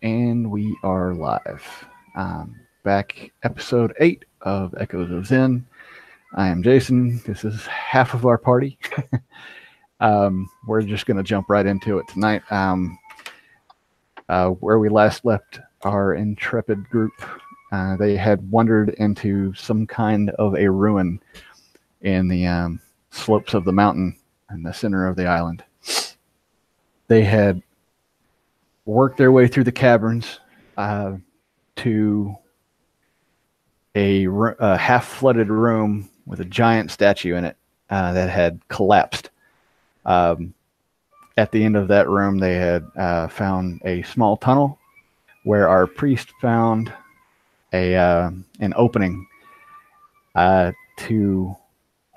And we are live. Back episode 8 of Echoes of Zen. I am Jason. This is half of our party. We're just going to jump right into it tonight. Where we last left our intrepid group, they had wandered into some kind of a ruin in the slopes of the mountain in the center of the island. They had worked their way through the caverns to a half-flooded room with a giant statue in it that had collapsed. At the end of that room, they had found a small tunnel where our priest found an opening to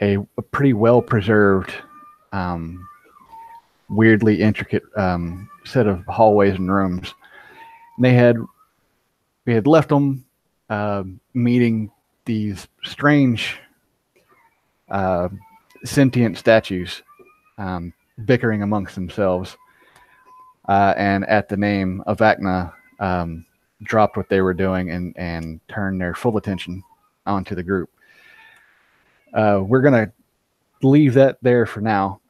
a pretty well-preserved, weirdly intricate set of hallways and rooms. And we had left them meeting these strange sentient statues bickering amongst themselves, and at the name Avacna dropped what they were doing and turned their full attention onto the group. We're going to leave that there for now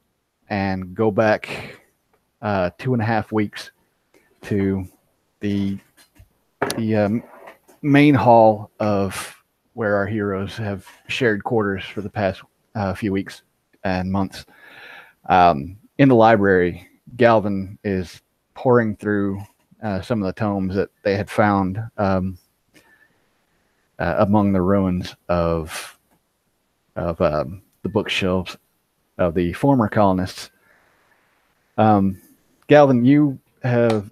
and go back 2.5 weeks to the main hall of where our heroes have shared quarters for the past few weeks and months. In the library, Galvin is poring through some of the tomes that they had found among the ruins of the bookshelves of the former colonists. Galvin, you have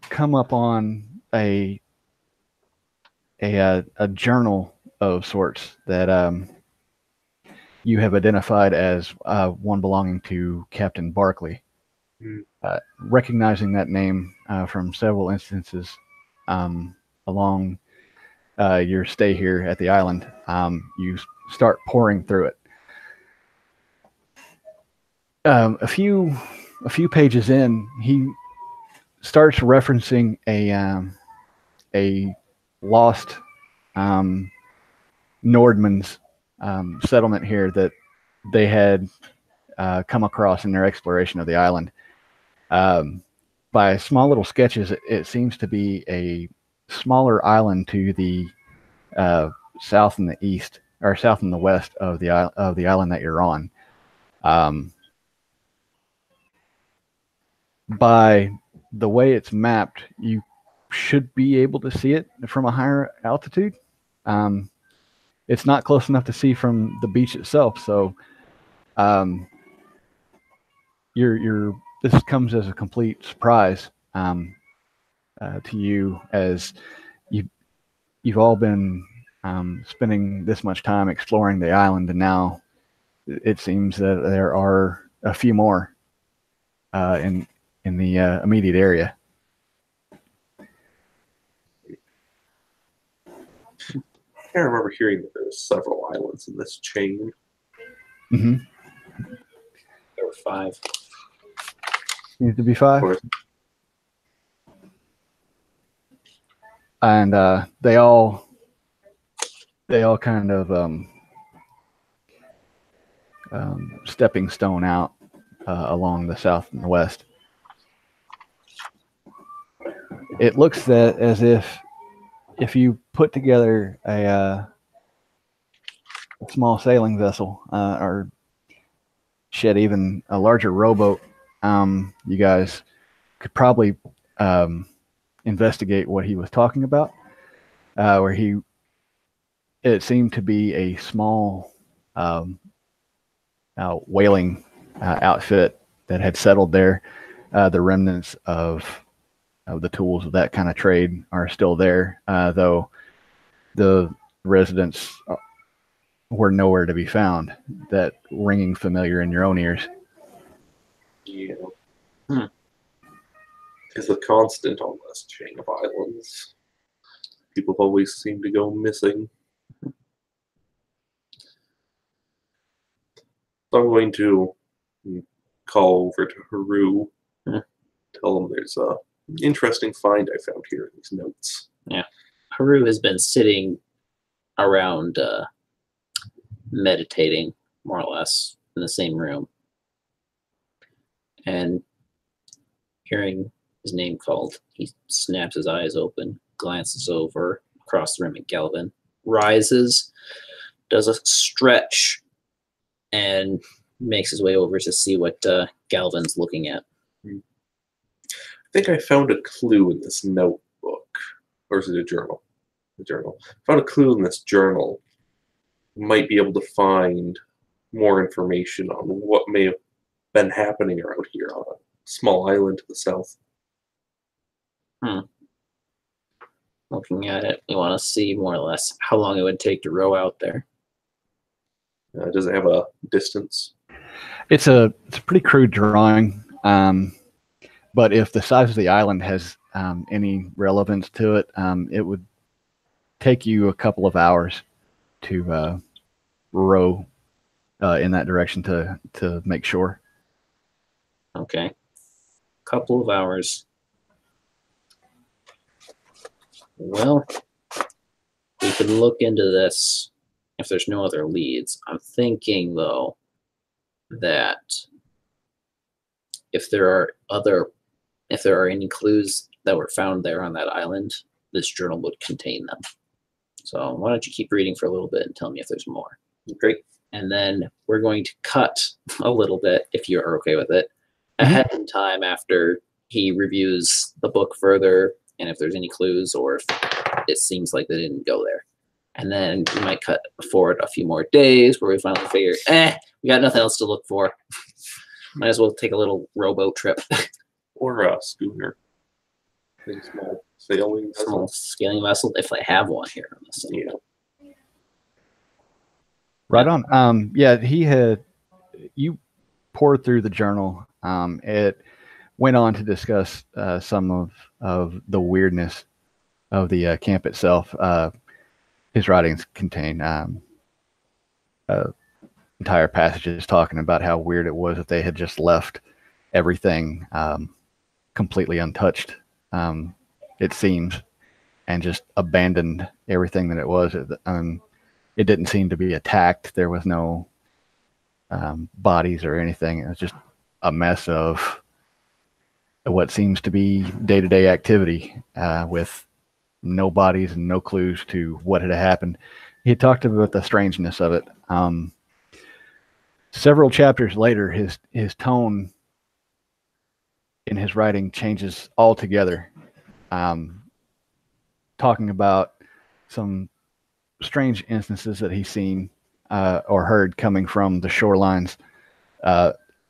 come up on a journal of sorts that you have identified as one belonging to Captain Barkley. Recognizing that name from several instances along your stay here at the island, you start pouring through it. A few pages in, he starts referencing a lost Nordman's settlement here that they had come across in their exploration of the island. By small little sketches, it seems to be a smaller island to the south and the east, or south and the west of the island that you're on. By the way it's mapped, you should be able to see it from a higher altitude. It's not close enough to see from the beach itself, so this comes as a complete surprise to you, as you've all been spending this much time exploring the island, and now it seems that there are a few more in the immediate area. I remember hearing that there were several islands in this chain. Mm-hmm. There were 5. Needs to be 5. And they all kind of stepping stone out along the south and the west. It looks as if you put together a small sailing vessel or shed even a larger rowboat, you guys could probably investigate what he was talking about, where it seemed to be a small whaling outfit that had settled there. The remnants of the tools of that kind of trade are still there, though the residents were nowhere to be found. That ringing familiar in your own ears. Yeah. Is a constant on this chain of islands. People always seem to go missing. So I'm going to call over to Haru, tell him there's a interesting find I found here in these notes. Yeah. Haru has been sitting around meditating, more or less, in the same room. And hearing his name called, he snaps his eyes open, glances over across the room at Galvin, rises, does a stretch, and makes his way over to see what Galvin's looking at. I think I found a clue in this notebook. Or is it a journal? The journal. Found a clue in this journal. Might be able to find more information on what may have been happening around here on a small island to the south. Looking at it, we want to see more or less how long it would take to row out there. Does it have a distance? It's a pretty crude drawing, but if the size of the island has any relevance to it, it would take you a couple of hours to row in that direction to make shore. Okay. Couple of hours. Well, we could look into this if there's no other leads. I'm thinking, though, that if there are any clues that were found there on that island, this journal would contain them. So why don't you keep reading for a little bit and tell me if there's more. Great. And then we're going to cut a little bit, if you're okay with it, ahead in time after he reviews the book further, and if there's any clues or if it seems like they didn't go there. And then we might cut forward a few more days where we finally figure, we got nothing else to look for. Might as well take a little rowboat trip. Or a schooner. Small sailing vessel. Small sailing vessel, if I have one here. Yeah. Right on. Yeah, you poured through the journal. It went on to discuss some of the weirdness of the camp itself. His writings contain entire passages talking about how weird it was that they had just left everything completely untouched, it seems, and just abandoned everything that it was. It didn't seem to be attacked. There was no bodies or anything. It was just a mess of what seems to be day-to-day activity with no bodies and no clues to what had happened. He talked about the strangeness of it. Several chapters later, his tone in his writing changes altogether, talking about some strange instances that he's seen or heard coming from the shorelines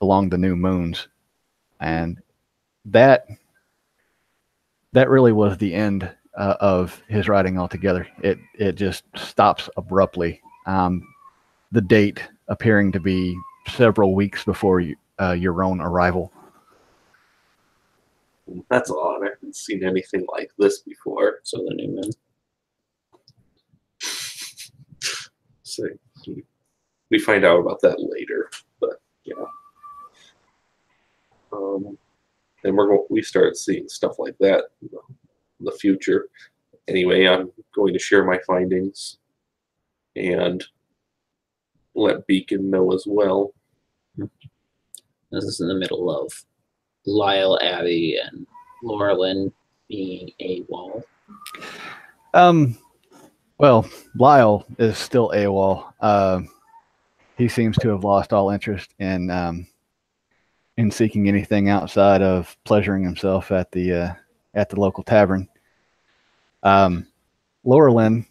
along the new moons, and that really was the end of his writing altogether. It just stops abruptly. The date appearing to be several weeks before your own arrival. That's odd. I haven't seen anything like this before. So the new moon. So we find out about that later, but yeah. And we start seeing stuff like that in the future. Anyway, I'm going to share my findings and let Beacon know as well. This is in the middle of Lyle, Abby, and Laurelyn being AWOL. Well, Lyle is still AWOL. He seems to have lost all interest in seeking anything outside of pleasuring himself at the local tavern. Laurelyn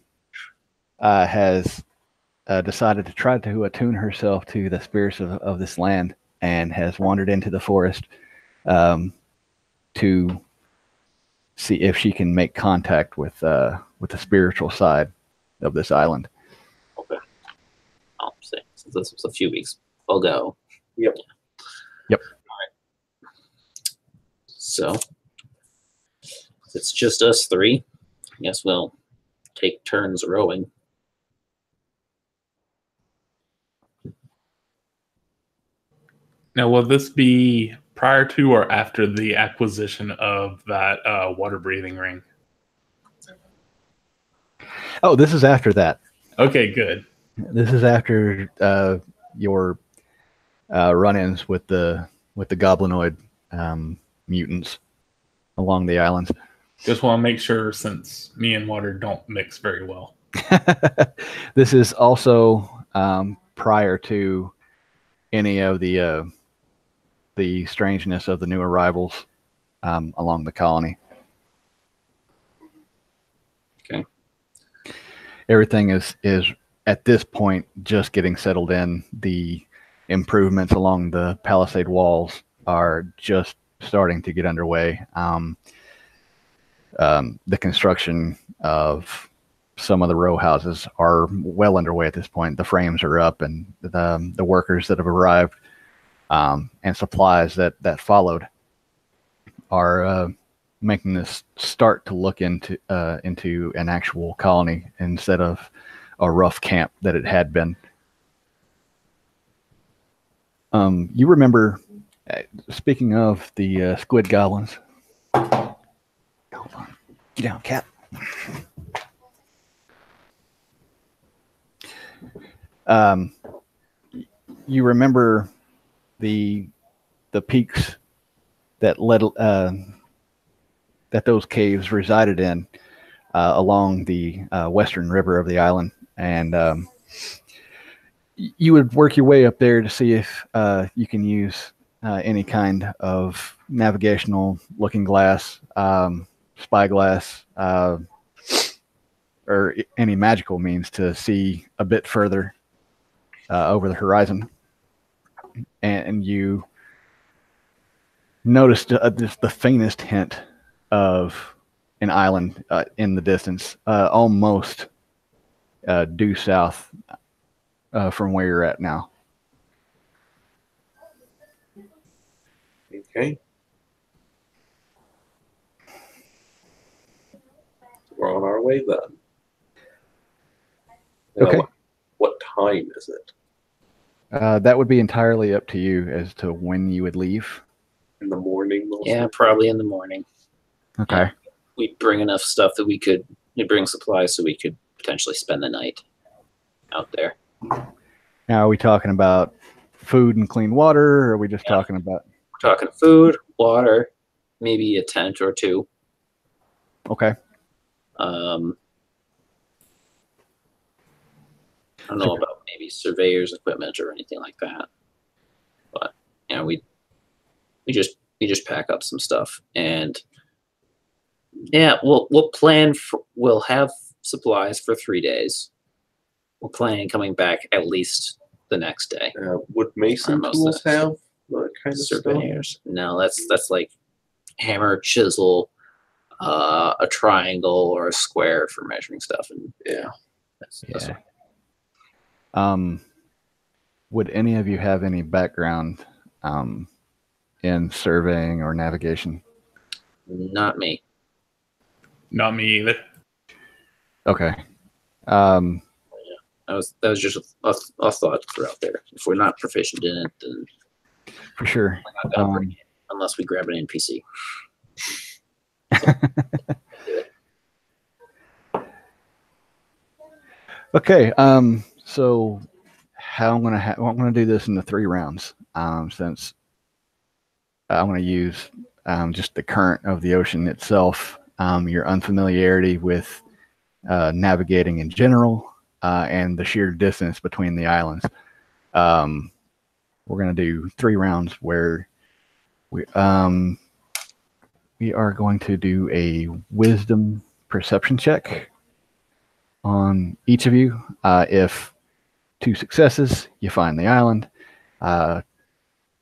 has decided to try to attune herself to the spirits of this land and has wandered into the forest to see if she can make contact with the spiritual side of this island. Okay. I'll say, since this was a few weeks ago. Yep. Yep. All right. So it's just us three. I guess we'll take turns rowing. Now, will this be prior to or after the acquisition of that water breathing ring? Oh, this is after that. Okay, good. This is after your run-ins with the goblinoid mutants along the islands. Just want to make sure, since me and water don't mix very well. This is also prior to any of the strangeness of the new arrivals along the colony. Okay. Everything is at this point just getting settled in. The improvements along the palisade walls are just starting to get underway. The construction of some of the row houses are well underway at this point. The frames are up, and the workers that have arrived and supplies that followed are making this start to look into an actual colony instead of a rough camp that it had been. You remember, speaking of the squid goblins. Hold on. Get down, cat. You remember the peaks that led that those caves resided in along the western river of the island, and you would work your way up there to see if you can use any kind of navigational looking glass, spyglass, or any magical means to see a bit further over the horizon. And you noticed just the faintest hint of an island in the distance, almost due south from where you're at now. Okay. We're on our way then. Now, Okay. What time is it? That would be entirely up to you as to when you would leave. In the morning? Mostly? Yeah, probably in the morning. Okay. We'd bring enough stuff that we'd bring supplies so we could potentially spend the night out there. Now, are we talking about food and clean water, or are we just talking about? We're talking food, water, maybe a tent or two. Okay. I don't know about maybe surveyor's equipment or anything like that, but you know, we just pack up some stuff, and yeah, we'll plan for, we'll have supplies for 3 days. We're planning coming back at least the next day. Would mason most tools of the- have that kind of stuff? Surveyors? No, that's like hammer, chisel, a triangle or a square for measuring stuff, and Yeah. that's Yeah. Would any of you have any background in surveying or navigation? not me. Not me either. Okay. That was just a thought to throw out there. If we're not proficient in it, then For sure. we're not gonna bring it unless we grab an NPC. Okay. So how I'm gonna do this in the 3 rounds. Since I'm gonna use just the current of the ocean itself, your unfamiliarity with navigating in general, and the sheer distance between the islands. We're gonna do 3 rounds where we are going to do a wisdom perception check on each of you. If 2 successes, you find the island.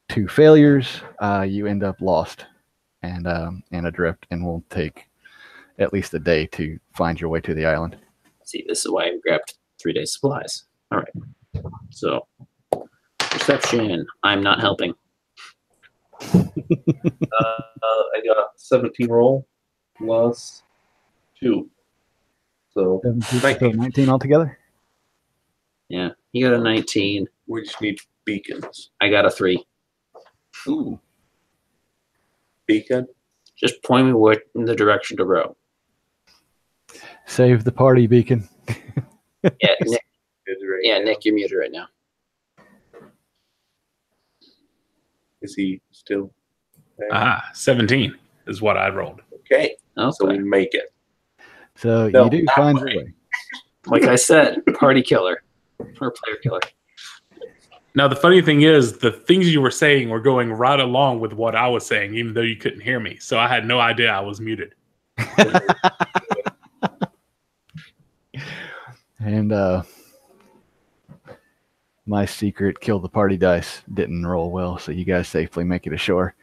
2 failures, you end up lost and adrift, and will take at least a day to find your way to the island. See, this is why I grabbed 3 days supplies. All right. So perception. I'm not helping. I got a 17 roll plus 2. So 19 altogether. Yeah, you got a 19. we just need beacons. I got a 3. Ooh. Beacon. Just point me what in the direction to row. Save the party, Beacon. Yeah, Nick. Is right Yeah, now. Nick, you're muted right now. Is he still there? 17 is what I rolled. Okay. So we Okay. make it. So No, you do that find way. your way. Like I said, party killer or player killer. Now, the funny thing is, the things you were saying were going right along with what I was saying, even though you couldn't hear me. So I had no idea I was muted. And my secret kill the party dice didn't roll well, so you guys safely make it ashore.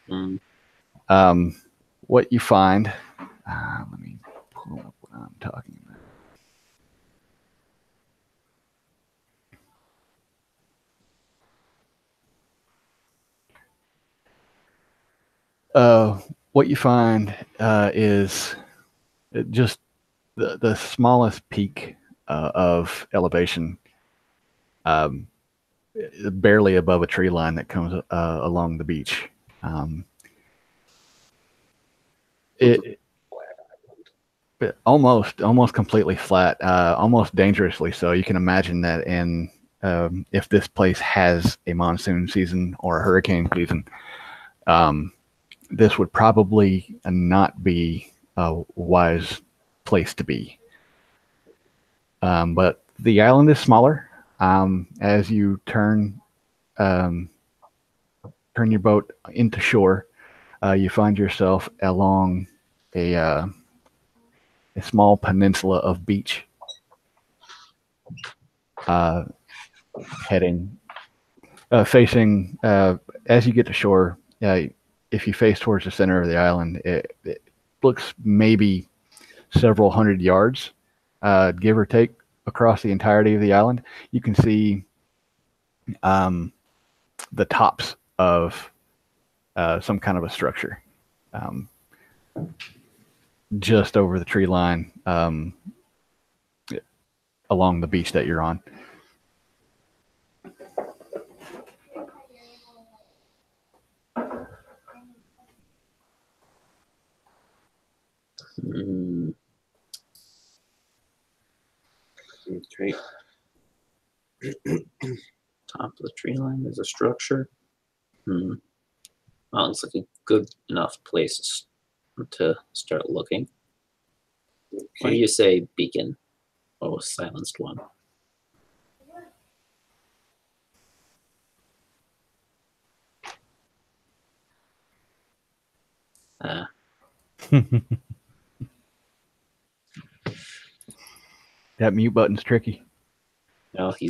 Mm. What you find, let me pull up what I'm talking about. What you find is just the smallest peak of elevation, barely above a tree line that comes along the beach. It almost completely flat, almost dangerously so. You can imagine that in if this place has a monsoon season or a hurricane season, this would probably not be a wise place to be. But the island is smaller. As you turn your boat into shore, you find yourself along a small peninsula of beach, facing as you get to shore. If you face towards the center of the island, it looks maybe several hundred yards, give or take, across the entirety of the island. You can see the tops of some kind of a structure just over the tree line along the beach that you're on. Mm. Okay. Top of the tree line, there's a structure. Well, it's like a good enough place to start looking. Why do you say beacon? Oh, silenced one. That mute button's tricky. No, he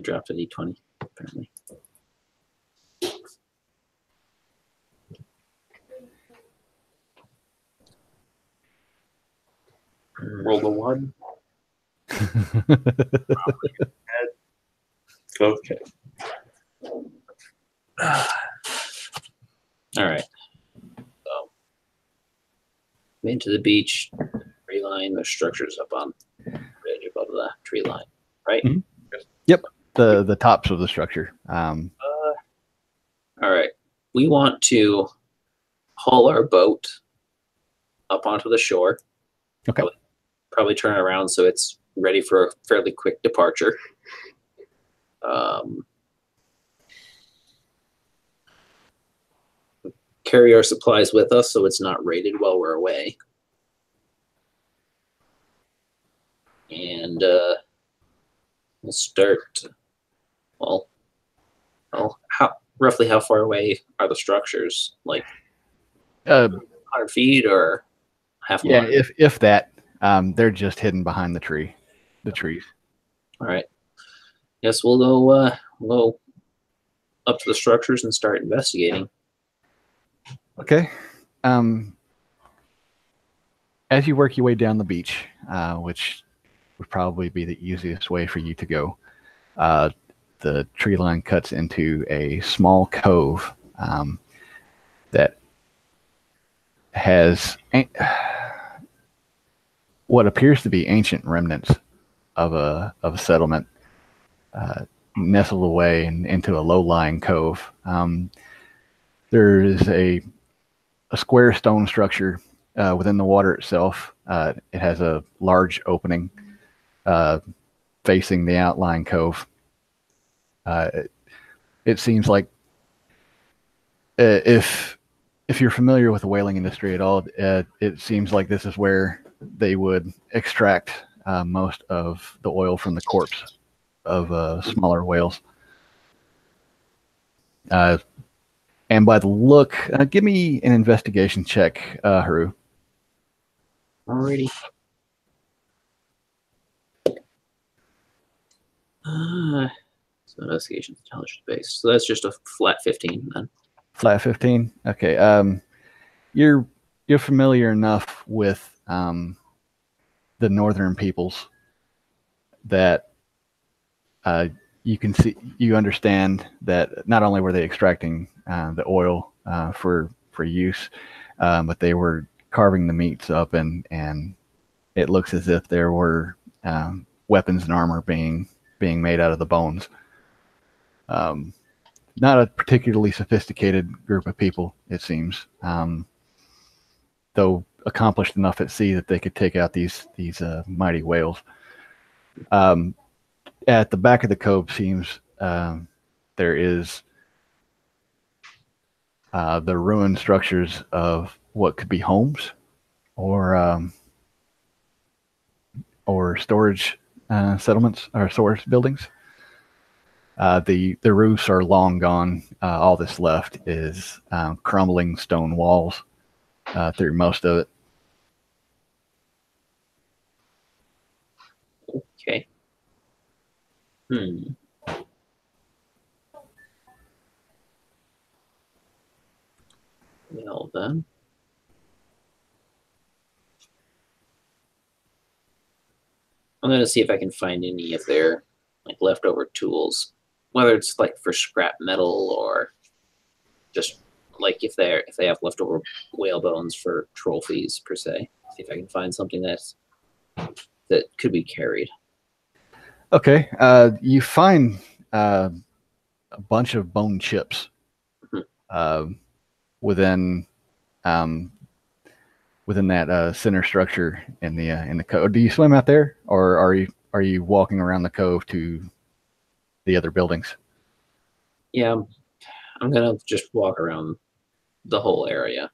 dropped a d20 apparently. Roll the 1. Okay. All right. So, made to the beach, tree line. There's structures up on right above the tree line, right? Mhm. Yep, the tops of the structure. All right. We want to haul our boat up onto the shore. Okay. Probably turn around so it's ready for a fairly quick departure. Carry our supplies with us so it's not raided while we're away. And we'll start. Well, roughly how far away are the structures? Like 100 feet or half a Yeah, mile? if that, they're just hidden behind the trees. All right. Yes, we'll go up to the structures and start investigating. Okay. As you work your way down the beach, which would probably be the easiest way for you to go, the tree line cuts into a small cove that has what appears to be ancient remnants of a settlement nestled away into a low-lying cove. There is a a square stone structure within the water itself. It has a large opening facing the outlying cove. It seems like if you're familiar with the whaling industry at all, it seems like this is where they would extract most of the oil from the corpse of smaller whales. And by the look, give me an investigation check, Haru. Alrighty. So investigation intelligence based. So that's just a flat 15 then. Flat 15. Okay. You're familiar enough with the northern peoples that you understand that not only were they extracting the oil for use, but they were carving the meats up, and it looks as if there were weapons and armor being made out of the bones. Not a particularly sophisticated group of people, it seems, though accomplished enough at sea that they could take out these mighty whales. At the back of the cove seems there is the ruined structures of what could be homes or storage settlements or storage buildings. The roofs are long gone. All that's left is crumbling stone walls through most of it. Okay. Well then. I'm gonna see if I can find any of their like leftover tools, whether it's like for scrap metal or just like if they have leftover whale bones for trophies per se. See if I can find something that could be carried. Okay, you find a bunch of bone chips within that center structure in the cove. Do you swim out there, or are you walking around the cove to the other buildings? Yeah, I'm gonna just walk around the whole area.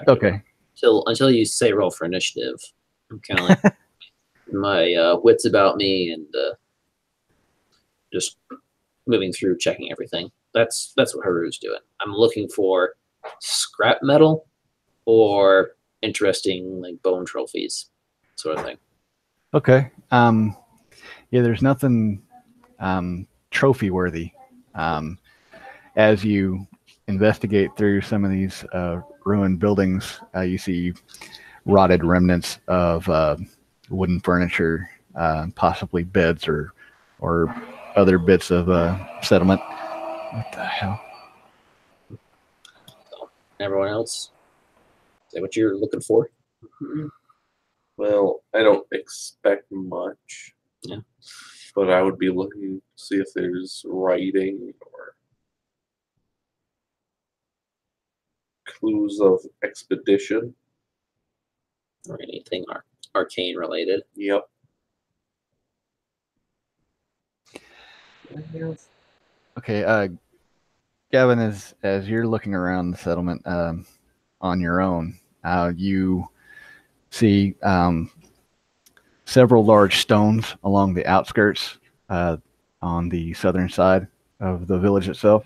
Okay. Until you say roll for initiative. I'm kind of like my wits about me and just moving through, checking everything. That's what Haru's doing. I'm looking for scrap metal or interesting like bone trophies, sort of thing. Okay. Yeah, there's nothing trophy worthy. As you investigate through some of these ruined buildings, you see rotted remnants of wooden furniture, possibly beds or other bits of settlement. What the hell? So, everyone else, is that what you're looking for? Well, I don't expect much. Yeah. But I would be looking to see if there's writing or clues of expedition. Or anything arcane related. Yep. Okay, Gavin, as you're looking around the settlement on your own, you see several large stones along the outskirts on the southern side of the village itself.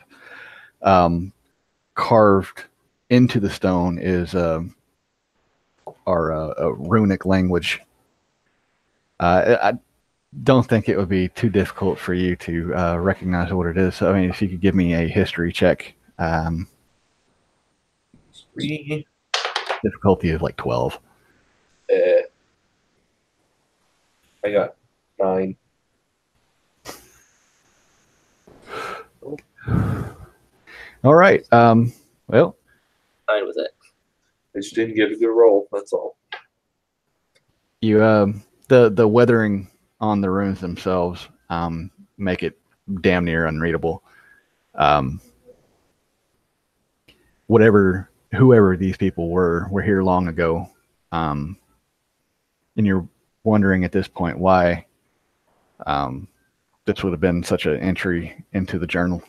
Carved into the stone is a runic language. I don't think it would be too difficult for you to recognize what it is. So, I mean, if you could give me a history check. Difficulty is like 12. I got 9. All right. Well, Fine with it. I just didn't get a good roll. That's all. you the weathering on the runes themselves make it damn near unreadable. Whatever whoever these people were here long ago. And you're wondering at this point why this would have been such an entry into the journal.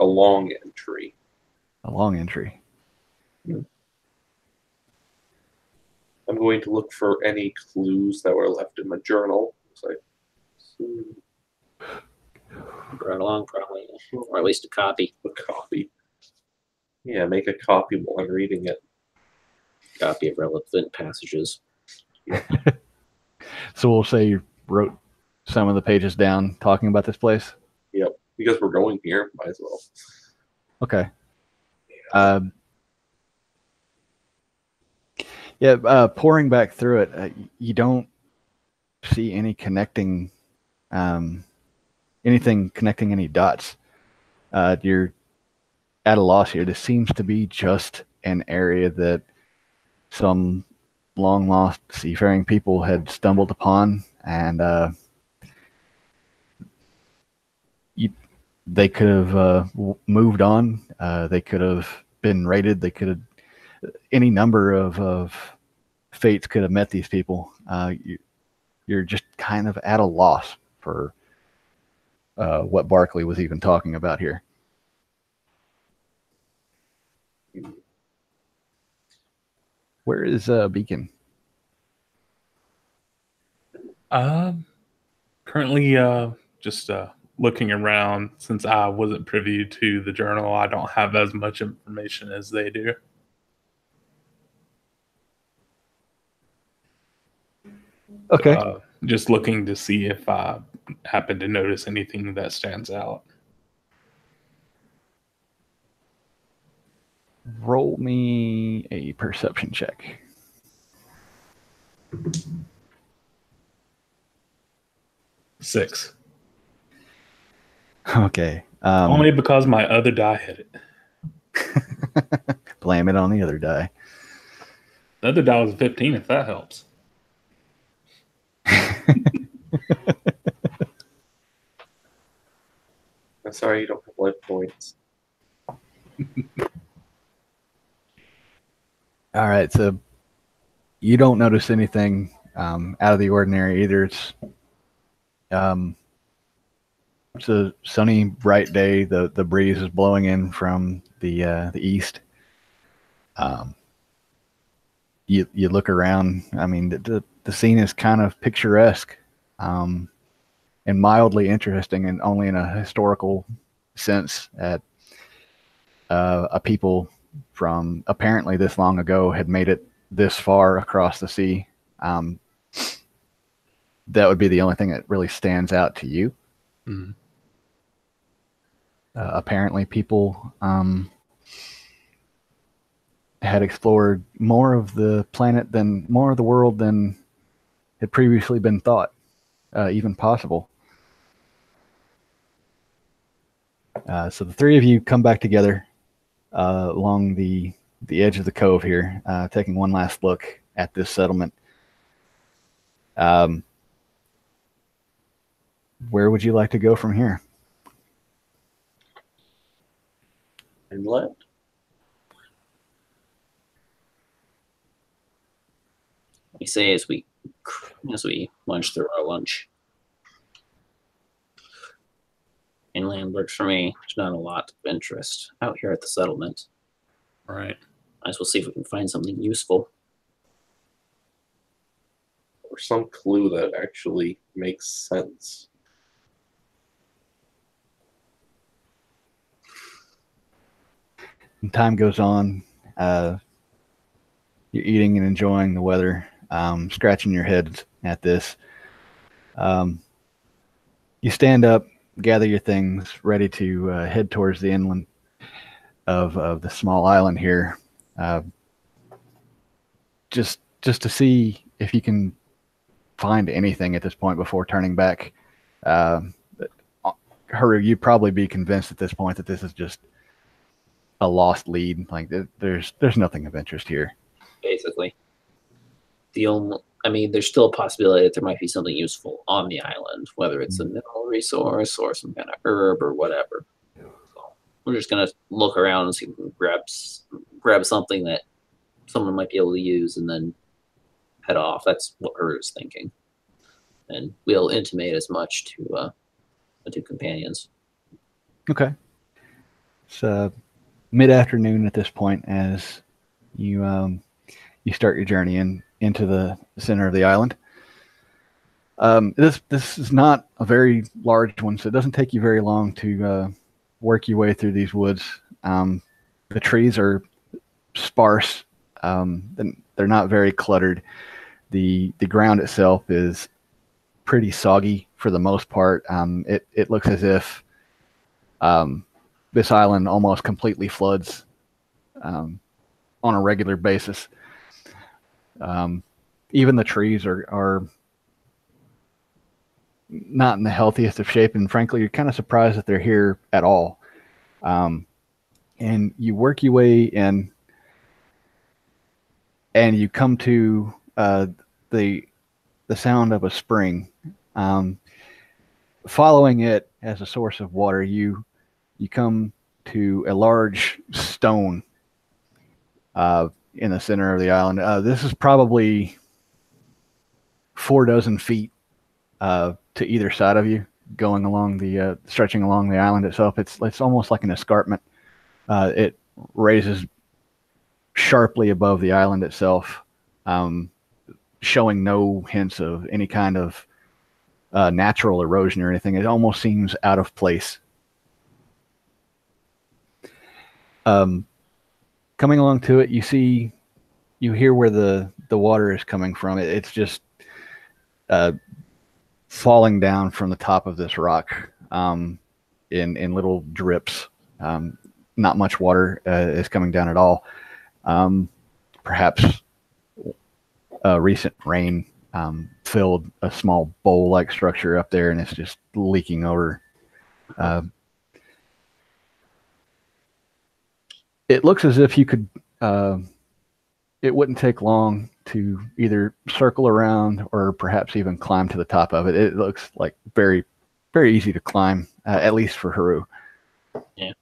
A long entry. A long entry. I'm going to look for any clues that were left in the journal. So Brought along, probably, or at least a copy. a copy. Yeah, make a copy while I'm reading it. Copy of relevant passages. So we'll say you wrote some of the pages down talking about this place. Yep, because we're going here, might as well. Okay. Pouring back through it, you don't see any connecting, anything connecting any dots. You're at a loss here. This seems to be just an area that some long lost seafaring people had stumbled upon, and they could have moved on. They could have been raided. They could have any number of fates could have met these people. You're just kind of at a loss for what Barclay was even talking about here. Where is Beacon? Currently, just looking around. Since I wasn't privy to the journal, I don't have as much information as they do. Okay. Just looking to see if I happen to notice anything that stands out. Roll me a perception check. Six. Okay. Only because my other die hit it. Blame it on the other die. The other die was 15, if that helps. I'm sorry you don't have life points. All right, so you don't notice anything out of the ordinary either. It's a sunny, bright day. The breeze is blowing in from the east. You look around. I mean, the scene is kind of picturesque, and mildly interesting, and only in a historical sense. At a people from apparently this long ago had made it this far across the sea. That would be the only thing that really stands out to you. Mm-hmm. Apparently people had explored more of the world than had previously been thought even possible. So the three of you come back together along the edge of the cove here, taking one last look at this settlement. Where would you like to go from here? Inlet. We say as we munch through our lunch. Inland works for me. There's not a lot of interest out here at the settlement. Right. Might as well see if we can find something useful. Or some clue that actually makes sense. And time goes on. You're eating and enjoying the weather, scratching your head at this. You stand up, gather your things, ready to head towards the inland of the small island here. Just to see if you can find anything at this point before turning back. You'd probably be convinced at this point that this is just a lost lead. Like there's nothing of interest here. Basically, there's still a possibility that there might be something useful on the island, whether it's a mineral resource or some kind of herb or whatever. So we're just gonna look around and see if we can grab something that someone might be able to use, and then head off. That's what her is thinking, and we'll intimate as much to the two companions. Okay. It's mid-afternoon at this point as you you start your journey into the center of the island. This is not a very large one, so it doesn't take you very long to work your way through these woods. The trees are sparse. They're not very cluttered. The ground itself is pretty soggy for the most part. It looks as if this island almost completely floods on a regular basis. Even the trees are not in the healthiest of shape, and frankly, you're kind of surprised that they're here at all. And you work your way in, and you come to the sound of a spring. Following it as a source of water, you come to a large stone in the center of the island. This is probably 4 feet to either side of you, going along the stretching along the island itself. It's almost like an escarpment. It raises sharply above the island itself, showing no hints of any kind of natural erosion or anything. It almost seems out of place. Coming along to it, you hear where the water is coming from. It's just falling down from the top of this rock in little drips. Not much water is coming down at all. Perhaps recent rain filled a small bowl-like structure up there, and it's just leaking over. It looks as if you could. It wouldn't take long to either circle around or perhaps even climb to the top of it. It looks like very, very easy to climb, at least for Haru. Yeah.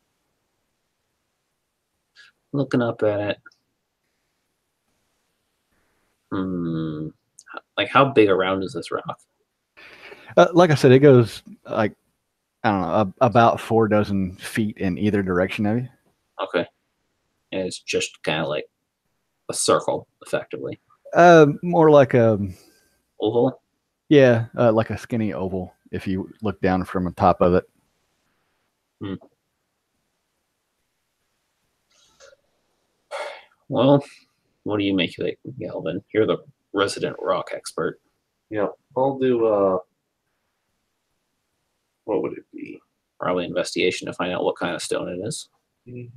Looking up at it. Like, how big around is this rock? Like I said, it goes like, I don't know, about 4 feet in either direction of you. Okay. And it's just kind of like a circle, effectively. More like a Oval? Yeah, like a skinny oval if you look down from the top of it. Well, what do you make of it, Galvin? You're the resident rock expert. Yeah, I'll do, what would it be? Probably investigation to find out what kind of stone it is.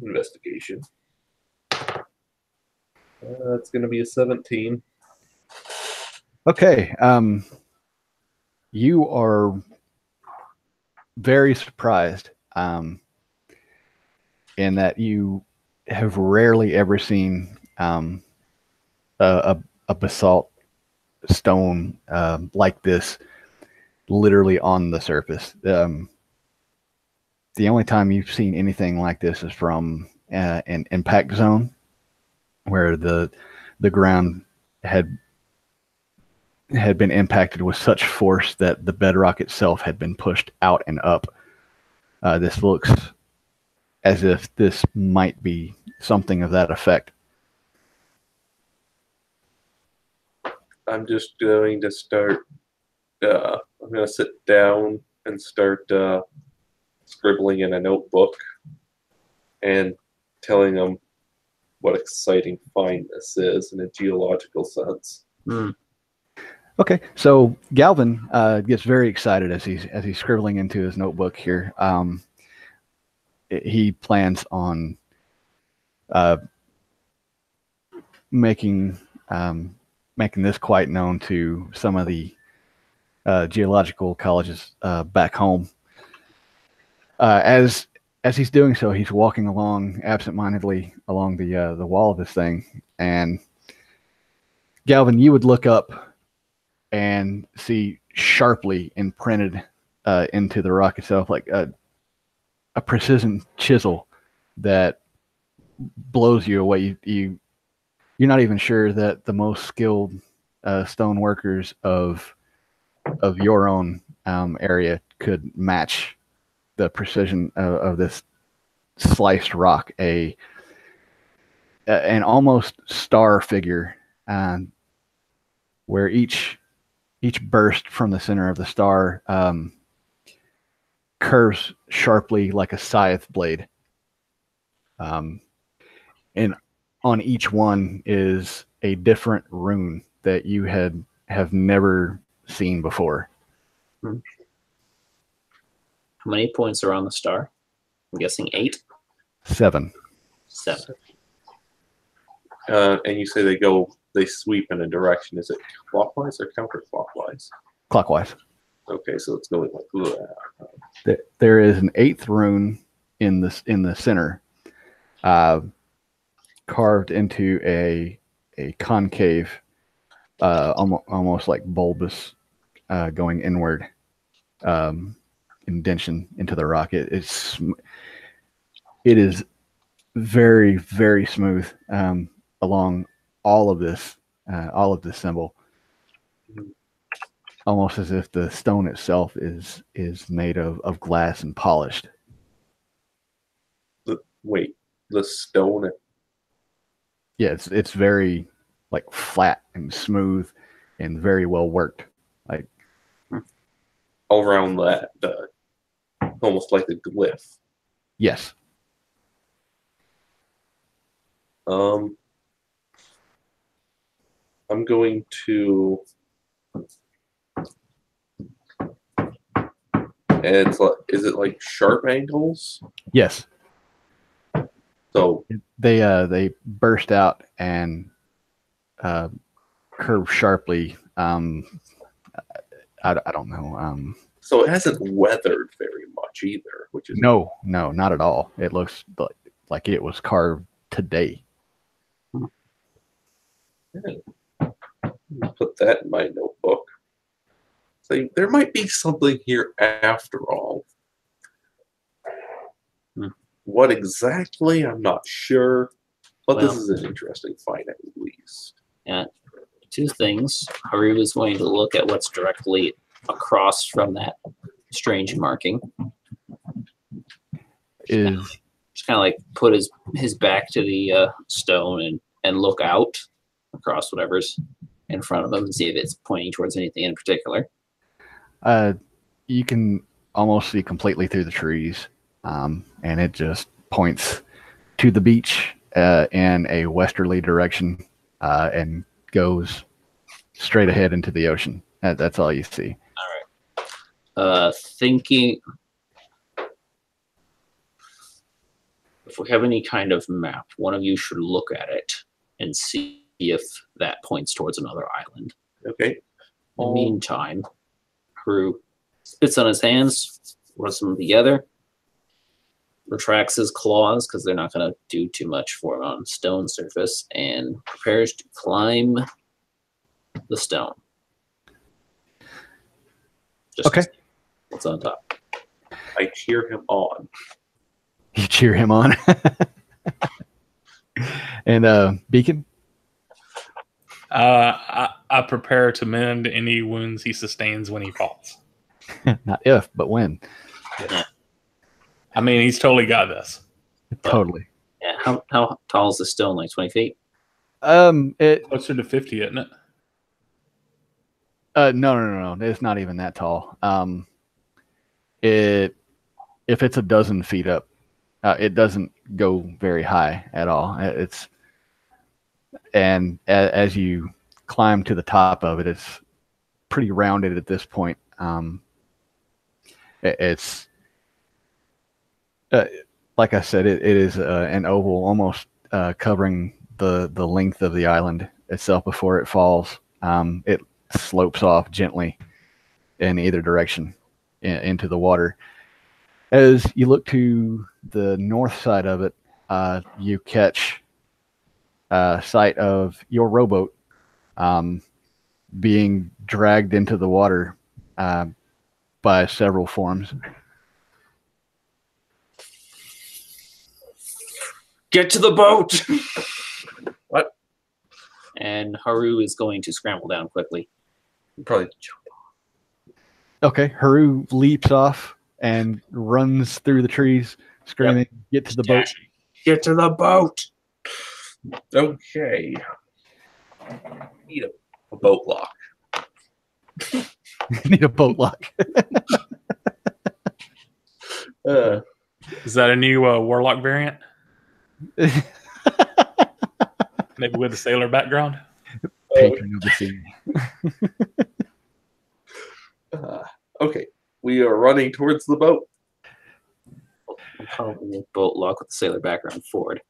Investigation. It's going to be a 17. Okay. You are very surprised in that you have rarely ever seen a basalt stone like this literally on the surface. The only time you've seen anything like this is from an impact zone where the ground had been impacted with such force that the bedrock itself had been pushed out and up. This looks as if this might be something of that effect. I'm just going to start, I'm going to sit down and start scribbling in a notebook and telling them what exciting find this is in a geological sense. Okay, so Galvin gets very excited as he's scribbling into his notebook here. He plans on making this quite known to some of the geological colleges back home. As he's doing so, he's walking along absentmindedly along the wall of this thing, and Galvin, you would look up and see sharply imprinted into the rock itself, like a precision chisel that blows you away. You're not even sure that the most skilled stone workers of your own area could match the precision of this sliced rock. An almost star figure, where each burst from the center of the star curves sharply like a scythe blade. And on each one is a different rune that you have never seen before. How many points are on the star? I'm guessing 8? 7. 7. And you say they sweep in a direction. Is it clockwise or counterclockwise? Clockwise. Okay, so it's going like There is an 8th rune in the center, carved into a concave, almost like bulbous, going inward, indentation into the rock. It is very, very smooth along all of this symbol, almost as if the stone itself is made of glass and polished. Wait, the stone? Yeah, it's very like flat and smooth and very well worked. Like all around that, almost like a glyph. Yes. I'm going to. It's like, is it like sharp angles? Yes. So they burst out and curve sharply. I don't know. So it hasn't weathered very much either, which is No, not at all. It looks like it was carved today. Put that in my notebook. So there might be something here after all. What exactly, I'm not sure, but this is an interesting find at least. Yeah, 2 things. Haru is going to look at what's directly across from that strange marking. Is Just kind of like put his back to the stone and look out across whatever's in front of him and see if it's pointing towards anything in particular. You can almost see completely through the trees, and it just points to the beach in a westerly direction, and goes straight ahead into the ocean. That's all you see. Thinking if we have any kind of map, one of you should look at it and see if that points towards another island. Okay. In the meantime, Haru spits on his hands, rubs them together, retracts his claws because they're not going to do too much for him on stone surface, and prepares to climb the stone. Just Okay. what's on top? I cheer him on. You cheer him on. And Beacon? I prepare to mend any wounds he sustains when he falls. Not if, but when. I mean, he's totally got this. Totally. Yeah. How tall is the stone? Like 20 feet? Closer to 50, isn't it? No. It's not even that tall. If it's a dozen feet up, it doesn't go very high at all. As you climb to the top of it, it's pretty rounded at this point. It's like I said, it is an oval, almost covering the length of the island itself before it falls. It slopes off gently in either direction into the water. As you look to the north side of it, you catch sight of your rowboat being dragged into the water by several forms. Get to the boat! What? And Haru is going to scramble down quickly. Probably Okay, Haru leaps off and runs through the trees, screaming, "Get to the boat!" Dashing. get to the boat. Okay. Need a boat lock. Need a boat lock. Is that a new Warlock variant? Maybe with a sailor background? Patron of the sea. Okay, we are running towards the boat. Probably boat lock with the sailor background forward.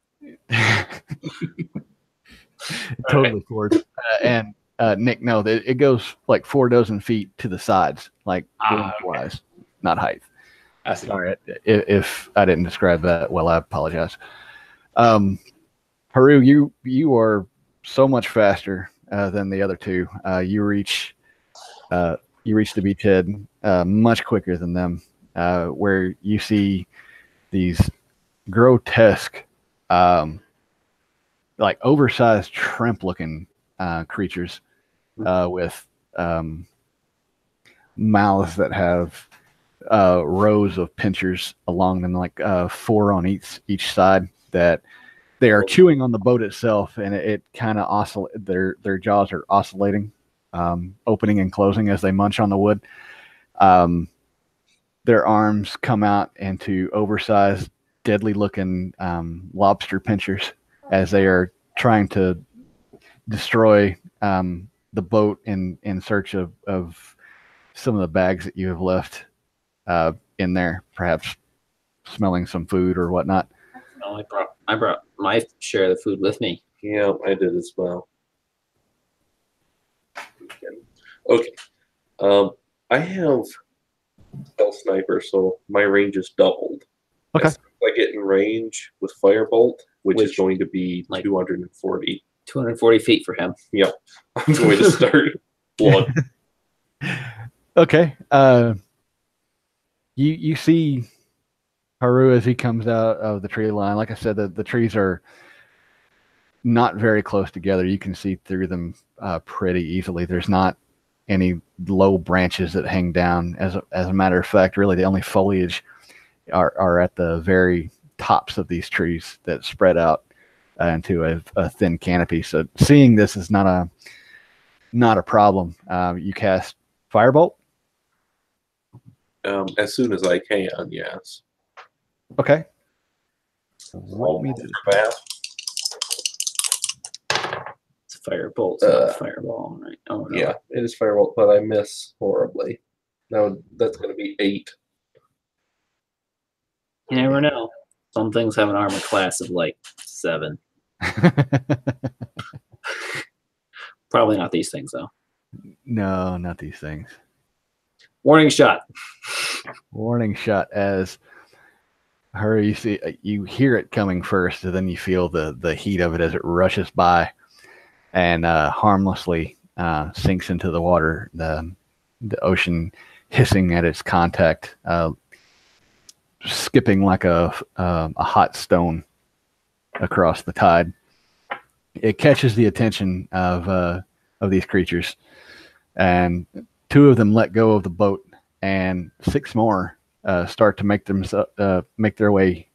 Totally forward. And Nick, no, it goes like 4 feet to the sides, like lengthwise, not height. I see. Sorry, if I didn't describe that well, I apologize. Haru, you are so much faster than the other two. You reach the beachhead much quicker than them, where you see these grotesque, like oversized shrimp-looking creatures with mouths that have rows of pincers along them, like 4 on each side, that they are chewing on the boat itself, and it kind of oscillate. Their jaws are oscillating, opening and closing as they munch on the wood. Their arms come out into oversized, deadly-looking lobster pincers as they are trying to destroy the boat in search of some of the bags that you have left in there, perhaps smelling some food or whatnot. No, I brought my share of the food with me. Yeah, I did as well. Okay. I have stealth sniper, so my range is doubled. Okay. As I get in range with firebolt, which is Which, going to be like, 240. 240 feet for him. Yep. I'm going to start one. Okay. You see Haru as he comes out of the tree line. Like I said, the trees are not very close together. You can see through them pretty easily. There's not any low branches that hang down. As a matter of fact, really the only foliage are at the very tops of these trees that spread out into a thin canopy. So seeing this is not a problem. You cast Firebolt. As soon as I can, yes. Okay. Roll me that. It's a firebolt, it's not a fireball, right? Oh no. Yeah, it is firebolt, but I miss horribly. Now that's going to be 8. You never know. Some things have an armor class of like 7. Probably not these things though. No, not these things. Warning shot. Warning shot as Hurry, you hear it coming first, and then you feel the heat of it as it rushes by and harmlessly sinks into the water, the ocean hissing at its contact, skipping like a hot stone across the tide. It catches the attention of these creatures, and 2 of them let go of the boat, and 6 more start to make their way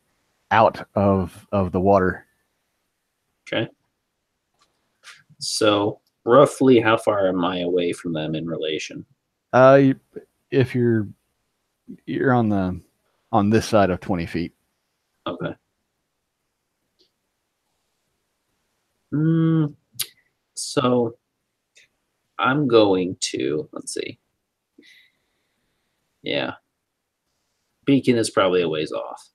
out of the water. Okay. So roughly how far am I away from them in relation? If you're on this side of 20 feet. Okay. So I'm going to, let's see. Yeah. Beacon is probably a ways off.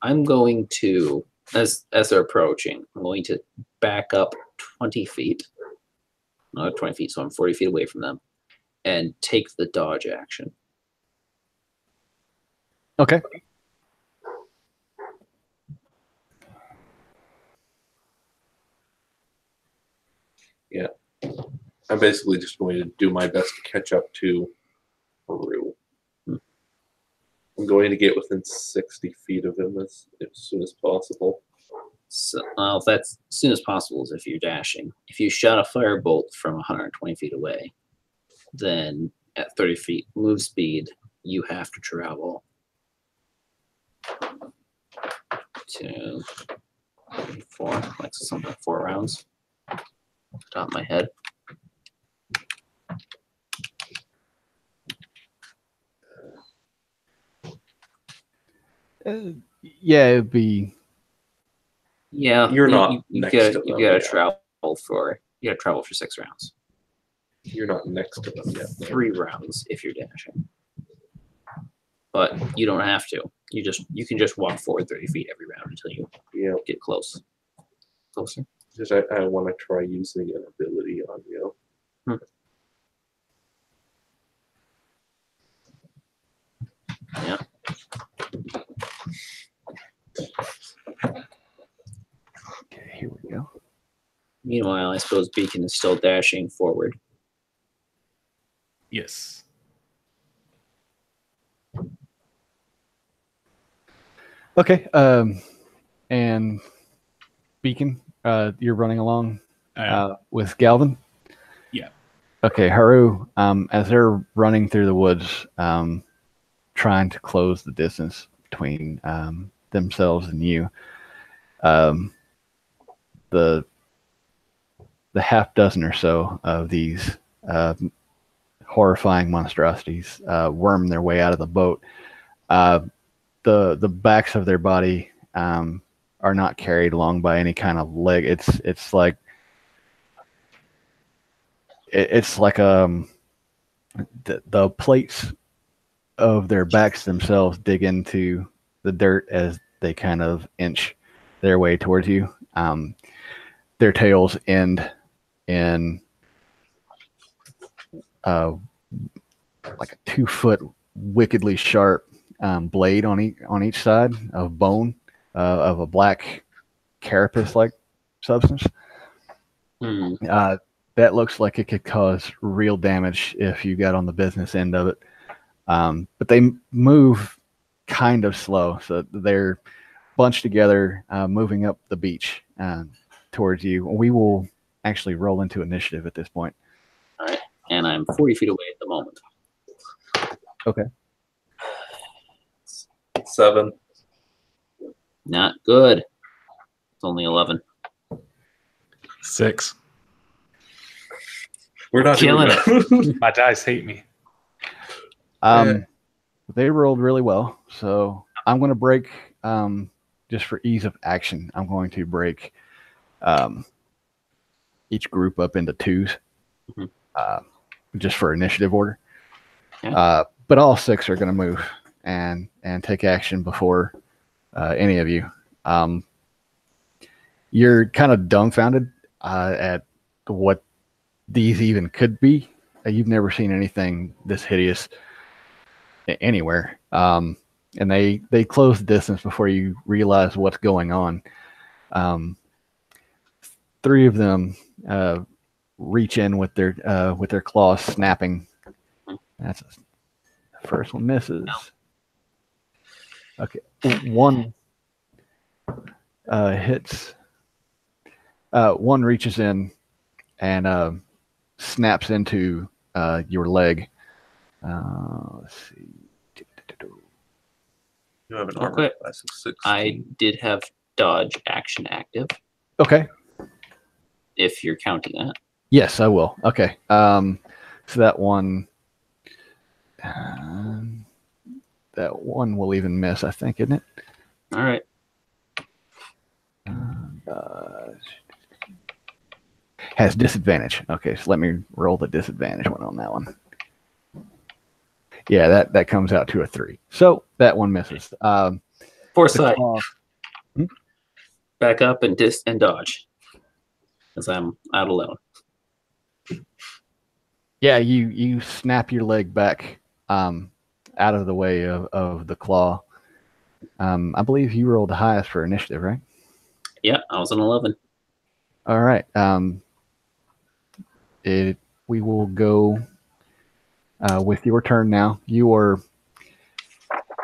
I'm going to, as they're approaching, I'm going to back up 20 feet. Not 20 feet, so I'm 40 feet away from them. And take the dodge action. Okay. Yeah. I'm basically just going to do my best to catch up to Haru. I'm going to get within 60 feet of him as soon as possible. So, well, if that's as soon as possible is if you're dashing. If you shot a firebolt from 120 feet away, then at 30 feet move speed, you have to travel 2, 3, 4, like something 4 rounds. Top of my head. Yeah, it'd be. Yeah, You're not You next gotta to them, you gotta yeah. travel for 6 rounds. You're not next to them yet. 3 rounds if you're dashing. But you don't have to. You can just walk forward 30 feet every round until you Yeah, get closer. because I want to try using an ability on you. Yeah. Okay, here we go. Meanwhile, I suppose Beacon is still dashing forward. Yes. Okay. And Beacon, you're running along with Galvin. Yeah. Okay, Haru. As they're running through the woods, trying to close the distance between themselves and you, the half dozen or so of these horrifying monstrosities worm their way out of the boat. The backs of their body are not carried along by any kind of leg. It's like the plates of their backs themselves dig into the dirt as they kind of inch their way towards you. Their tails end in like a 2-foot wickedly sharp blade on each side of bone of a black carapace-like substance. That looks like it could cause real damage if you got on the business end of it. But they move kind of slow, so they're bunched together, moving up the beach towards you. We will actually roll into initiative at this point. All right, and I'm 40 feet away at the moment. Okay. 7. Not good. It's only 11. 6. We're not Killing it. My dice hate me. They rolled really well, so I'm going to break, just for ease of action, I'm going to break each group up into 2s, just for initiative order. Yeah. But all 6 are going to move and take action before any of you. You're kind of dumbfounded at what these even could be. You've never seen anything this hideous anywhere. And they close the distance before you realize what's going on. 3 of them reach in with their claws snapping. That's the first one misses. Okay, one hits. One reaches in and snaps into your leg. Let's see. You have an Real armor quick. class of 16. I did have dodge action active, Okay. if you're counting that. Yes, I will. Okay. So that one will even miss, I think, isn't it? All right. Has disadvantage. Okay, so let me roll the disadvantage one on that one. Yeah, that comes out to a 3. So that one misses. Foresight. claw- Back up and dodge. Because I'm out alone. Yeah, you snap your leg back out of the way of the claw. I believe you rolled the highest for initiative, right? Yeah, I was an 11. All right. We will go with your turn now. You are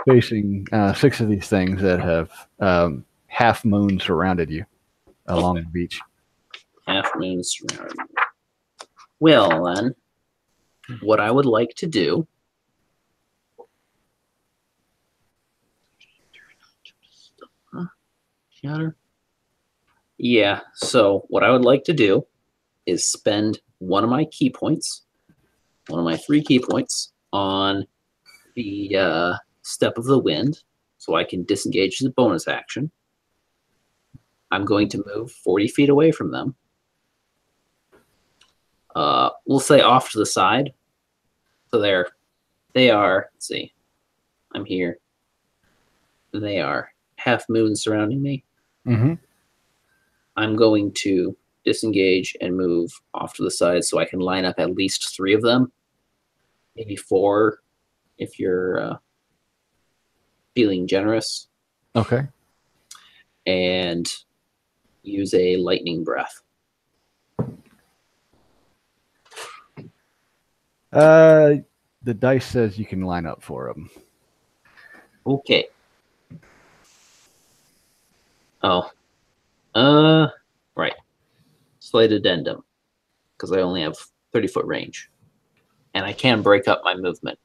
facing 6 of these things that have half moon surrounded you. along the beach. Half moon surrounding me. Well, then, what I would like to do. Huh? Shatter? Yeah, so what I would like to do is spend one of my key points, one of my 3 key points, on the Step of the Wind, so I can disengage as a bonus action. I'm going to move 40 feet away from them. We'll say off to the side. So they are, let's see, I'm here. They are half moon surrounding me. Mm-hmm. I'm going to disengage and move off to the side so I can line up at least 3 of them, maybe 4 if you're feeling generous, Okay. and use a lightning breath. The dice says you can line up 4 of them. Okay. Oh. Right. Slight addendum, because I only have 30-foot range. And I can break up my movement.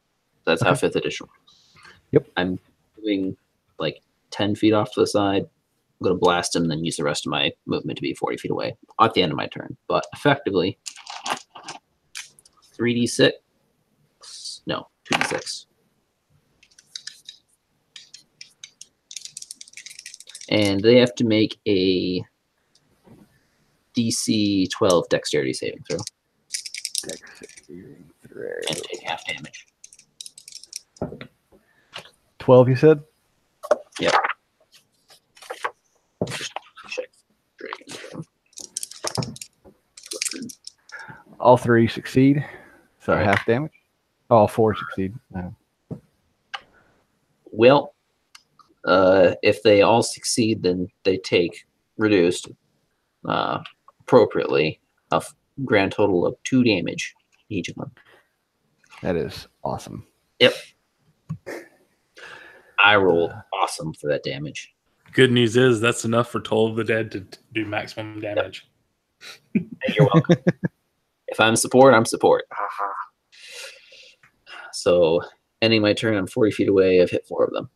That's how 5th edition works. Yep. I'm moving like 10 feet off to the side. I'm going to blast him and then use the rest of my movement to be 40 feet away at the end of my turn. But effectively, 3d6. No, 2d6. And they have to make a DC 12 dexterity saving throw and take half damage. 12, you said? Yep. Just check dragon. All 3 succeed, so Right. half damage. All 4 succeed. Well, if they all succeed, then they take reduced appropriately a grand total of 2 damage each of them. That is awesome. Yep. I rolled awesome for that damage. Good news is that's enough for Toll of the Dead to do maximum damage. And you're welcome. If I'm support, I'm support. So, ending my turn, I'm 40 feet away. I've hit 4 of them.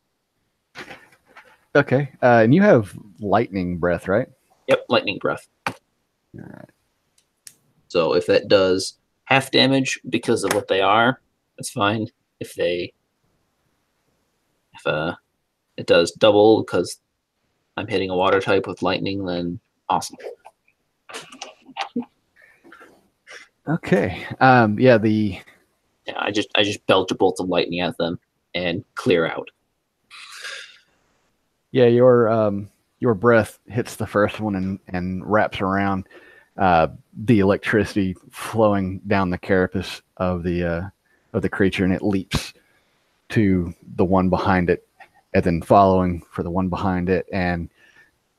Okay. And you have lightning breath, right? Yep, lightning breath. All right. So if that does half damage because of what they are, that's fine. If it does double because I'm hitting a water type with lightning, then awesome. Okay. Yeah, I just belch a bolt of lightning at them and clear out. Yeah, your breath hits the first one and wraps around, the electricity flowing down the carapace of the creature, and it leaps to the one behind it, and then following for the one behind it, and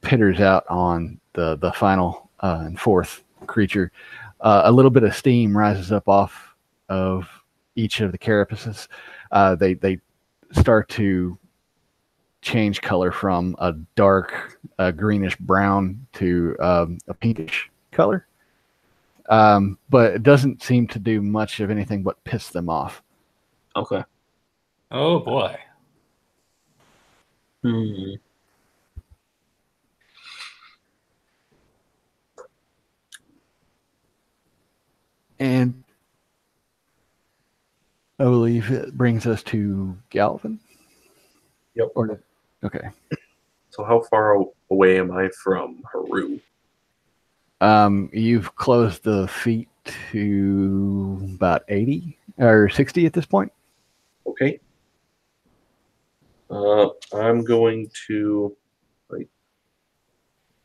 pitters out on the final and 4th creature. A little bit of steam rises up off of each of the carapaces. They start to change color from a dark greenish brown to a pinkish color, but it doesn't seem to do much of anything but piss them off. Okay. Oh boy. And I believe it brings us to Galvin. Yep. Okay. So how far away am I from Haru? You've closed the feet to about 80 or 60 at this point. Okay. I'm going to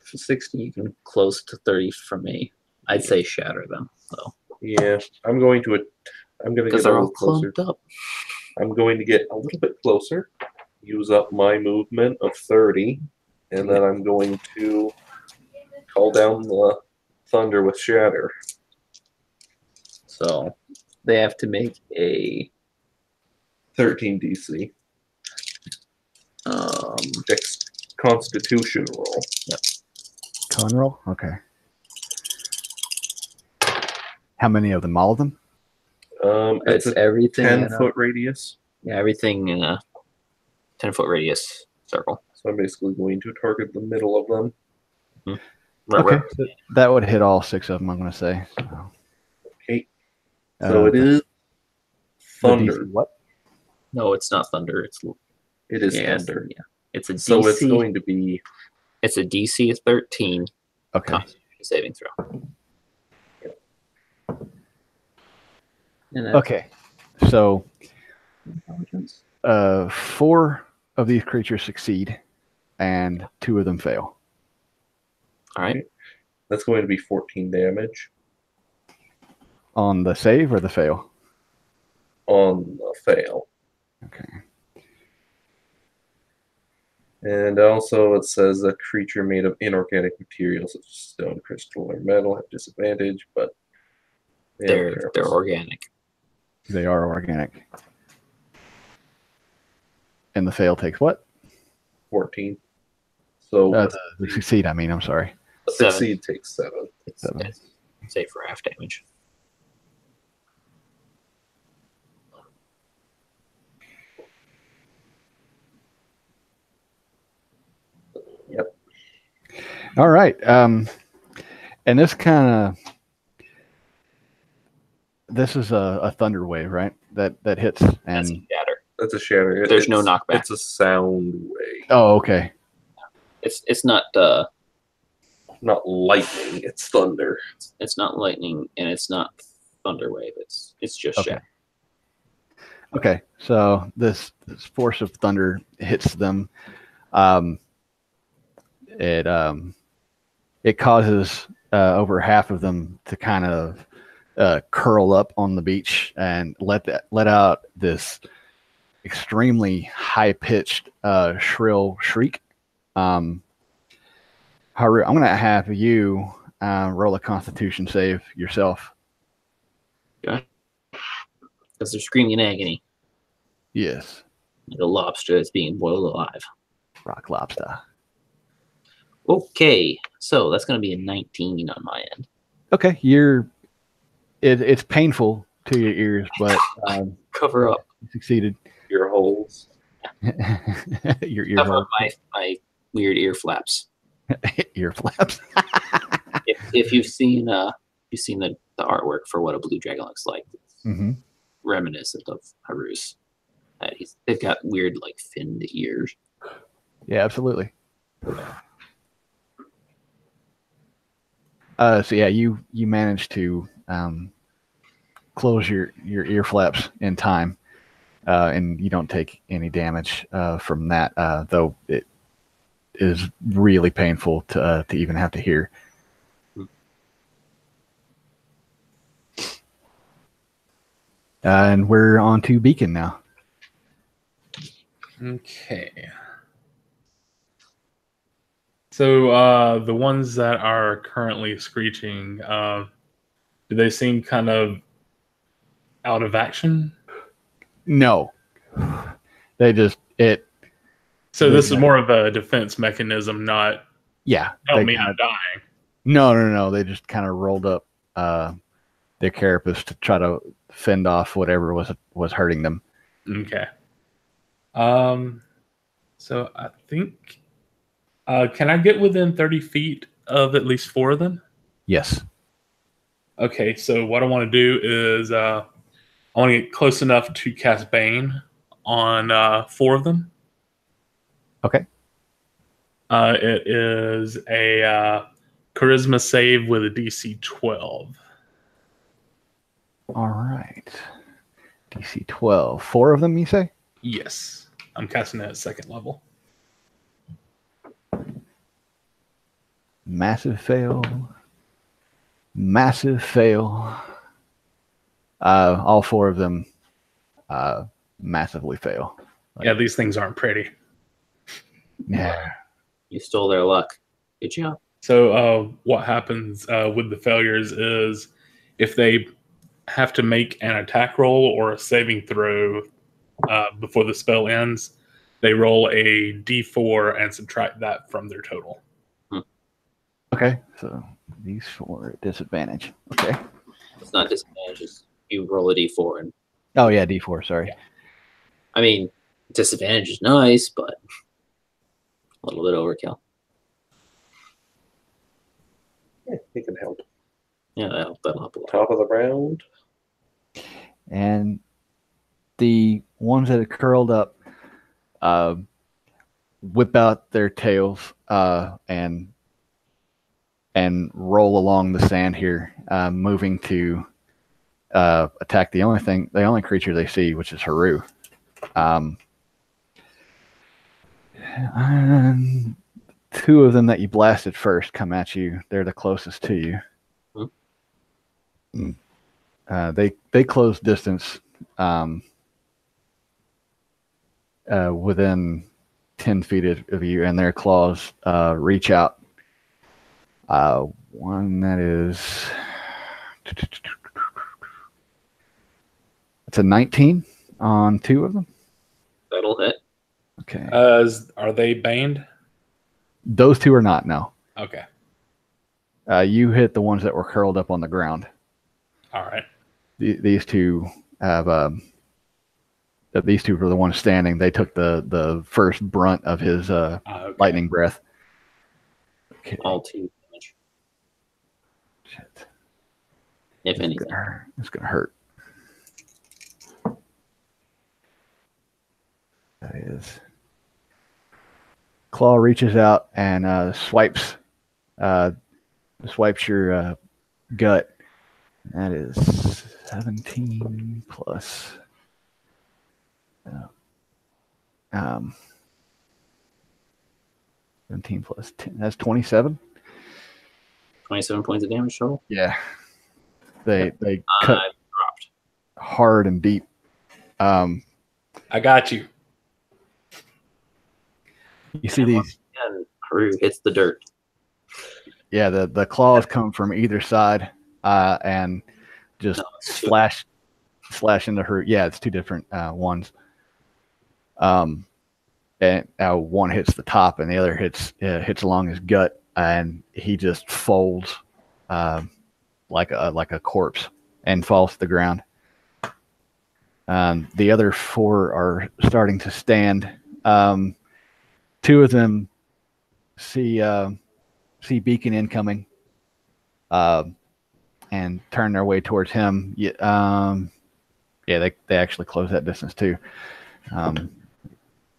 60, you can close to 30 from me. I'd say shatter them, though. Yeah, I'm going to get Because a they're all little closer. clumped up. I'm going to get a little bit closer, use up my movement of 30, and then I'm going to call down the thunder with shatter. So they have to make a 13 DC. Constitution roll. Yep. Fun roll? Okay. How many of them? All of them? It's a everything. 10-foot radius. Yeah, everything in a 10-foot radius circle. So I'm basically going to target the middle of them. Okay. So that would hit all 6 of them, I'm going to say. So, Okay. So it is the thunder. DC what? No, it's not thunder. It is yes, thunder. Yeah, it's a DC. So it's going to be. It's a DC 13 Okay. Constitution saving throw. And that's Okay. So intelligence. 4 of these creatures succeed, and 2 of them fail. All right. That's going to be 14 damage On the save or the fail? on the fail. Okay. And also it says a creature made of inorganic materials such as stone, crystal, or metal have disadvantage, but They're organic. They are organic. And the fail takes what? 14. So The succeed, I mean, I'm sorry. a succeed takes 7. It's 7. save for half damage. Yep. All right. And this is a thunder wave, right? That hits That's and a shatter. That's a shatter. There's no knockback. It's a sound wave. oh, okay. It's not Not lightning, it's thunder. it's not lightning and it's not thunder wave. It's just Okay. shatter. Okay. So this force of thunder hits them. It causes over half of them to kind of curl up on the beach and let out this extremely high pitched shrill shriek. Haru, I'm going to have you roll a Constitution save yourself. Because they're screaming in agony. Yes, Like a lobster that's being boiled alive. rock lobster. Okay, so that's going to be a 19 on my end. Okay, it's painful to your ears, but Cover up. you succeeded. Your holes. Your ear Cover hole. up my weird ear flaps. Ear flaps. If you've seen the artwork for what a blue dragon looks like, it's Hmm. reminiscent of Haru's. They've got weird like finned ears. Yeah, absolutely. So yeah, you managed to close your ear flaps in time, and you don't take any damage from that. Though it is really painful to even have to hear. And we're on to Beacon now. Okay. So the ones that are currently screeching, do they seem kind of out of action? No, they just So this is more of a defense mechanism, not yeah. help they me, kinda- I'm dying. No. They just kind of rolled up their carapace to try to fend off whatever was hurting them. Okay. So I think, can I get within 30 feet of at least 4 of them? Yes. Okay, so what I want to do is I want to get close enough to cast Bane on 4 of them. Okay. It is a charisma save with a DC 12. All right. DC 12. 4 of them, you say? Yes, I'm casting it at 2nd level. Massive fail. Massive fail. All 4 of them massively fail. Yeah, these things aren't pretty. Yeah. You stole their luck. Good job. So what happens with the failures is if they have to make an attack roll or a saving throw before the spell ends, they roll a d4 and subtract that from their total. Okay, so these 4 at disadvantage. Okay. It's not disadvantage. It's you roll a d4, and Oh yeah, D4. Sorry. I mean, disadvantage is nice, but a little bit overkill. Yeah, he can help. Yeah, that'll help a lot. Top of the round. And the ones that are curled up whip out their tails and roll along the sand here, moving to attack the only creature they see, which is Haru. And 2 of them that you blasted first come at you. They're the closest to you. They close distance within 10 feet of you, and their claws reach out. One that is, it's a 19 on 2 of them. That'll hit. Okay. Are they banned? Those 2 are not, no. Okay. You hit the ones that were curled up on the ground. All right. These 2 have these 2 were the ones standing. They took the first brunt of his Okay. lightning breath. Okay. All 2 damage, Shit. if anything. It's gonna hurt. That is. Claw reaches out and swipes your gut. That is 17 plus. 17 plus 10. That's 27. 27 points of damage total. Yeah. They cut Dropped. hard and deep. I got you. You see these? And Haru hits the dirt. Yeah, the claws come from either side and just slash into her. Yeah, it's 2 different ones. And one hits the top, and the other hits along his gut, and he just folds like a corpse and falls to the ground. The other 4 are starting to stand. 2 of them see Beacon incoming, and turn their way towards him. They actually close that distance too. They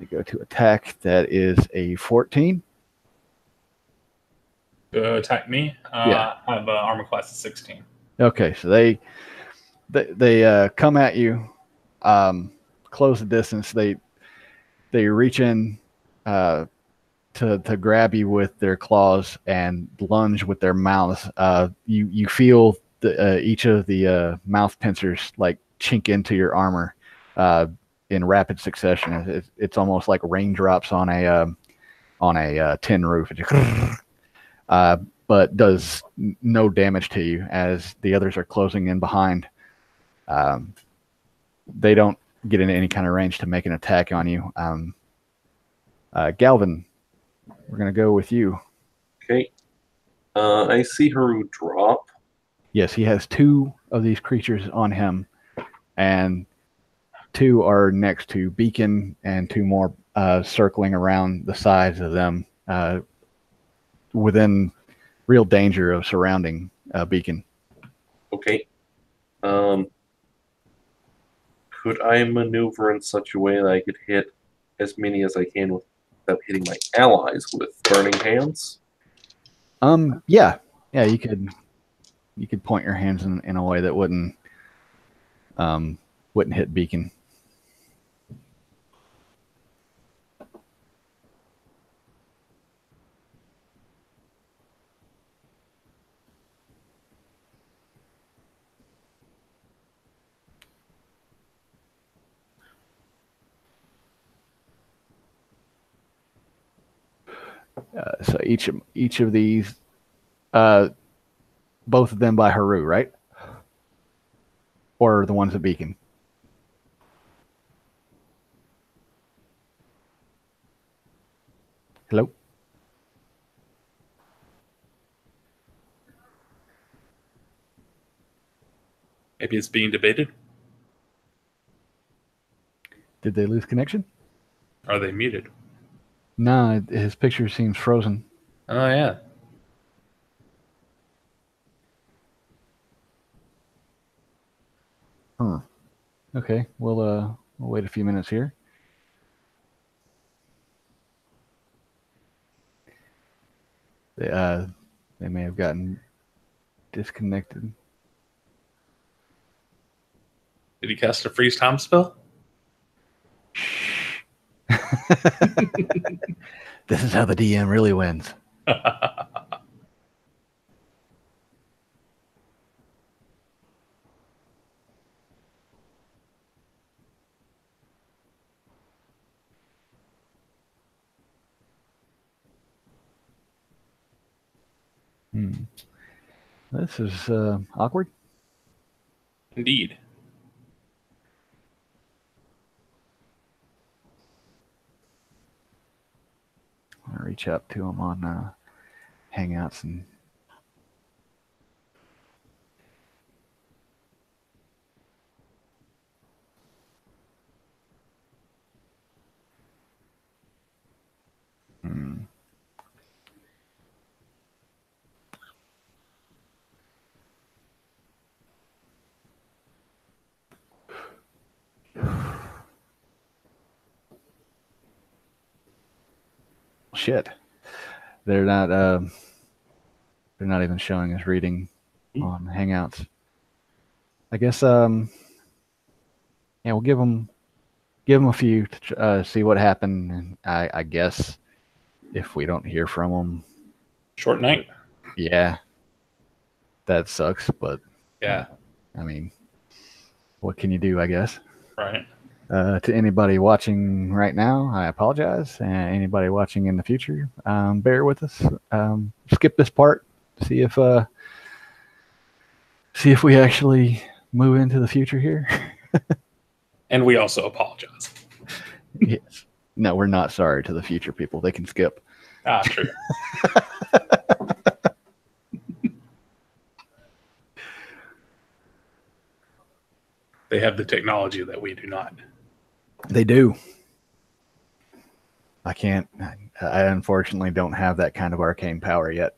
go to attack. That is a 14. Attack me. Yeah. I have armor class of 16. Okay, so they come at you, close the distance. They reach in to grab you with their claws and lunge with their mouths. You feel each of the mouth pincers like chink into your armor in rapid succession. It's almost like raindrops on a tin roof. It just, but does no damage to you as the others are closing in behind. They don't get into any kind of range to make an attack on you. Galvin, we're going to go with you. Okay. I see Haru drop. Yes, he has 2 of these creatures on him, and 2 are next to Beacon, and 2 more circling around the sides of them, within real danger of surrounding Beacon. Okay. Could I maneuver in such a way that I could hit as many as I can without hitting my allies with burning hands? Yeah, you could point your hands in a way that wouldn't hit Beacon. So each of these, both of them by Haru, right? Or the ones at Beacon? Hello? Maybe it's being debated. Did they lose connection? Are they muted? No, his picture seems frozen. Oh yeah. Huh. Okay, we'll wait a few minutes here. They may have gotten disconnected. Did he cast a freeze time spell? This is how the DM really wins. This is awkward. Indeed. I'll reach out to him on Hangouts and shit. They're not even showing us reading on Hangouts. I guess yeah, we'll give them a few to see what happened, and I guess if we don't hear from them, Short night. yeah, that sucks, but Yeah. I mean, what can you do, I guess? Right. To anybody watching right now, I apologize. And anybody watching in the future, bear with us. Skip this part. See if we actually move into the future here. And we also apologize. Yes. No, we're not sorry to the future people. They can skip. Ah, true. They have the technology that we do not. They do. I can't. I unfortunately don't have that kind of arcane power yet.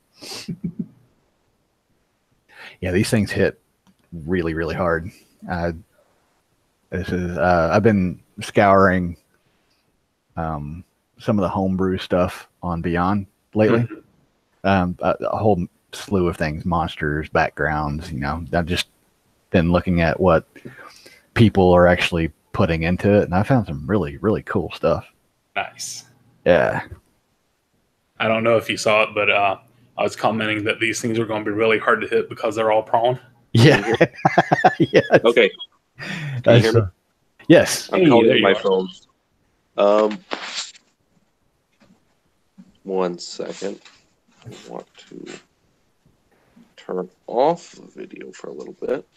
Yeah, these things hit really, really hard. I've been scouring some of the homebrew stuff on Beyond lately. A whole slew of things, monsters, backgrounds. I've just been looking at what people are actually putting into it, and I found some really, really cool stuff. Nice. Yeah. I don't know if you saw it, but I was commenting that these things are going to be really hard to hit because they're all prone. Yeah. Yes. Okay. Can you hear me? Yes. I'm Hey, calling there up you my are. phone. 1 second. I want to turn off the video for a little bit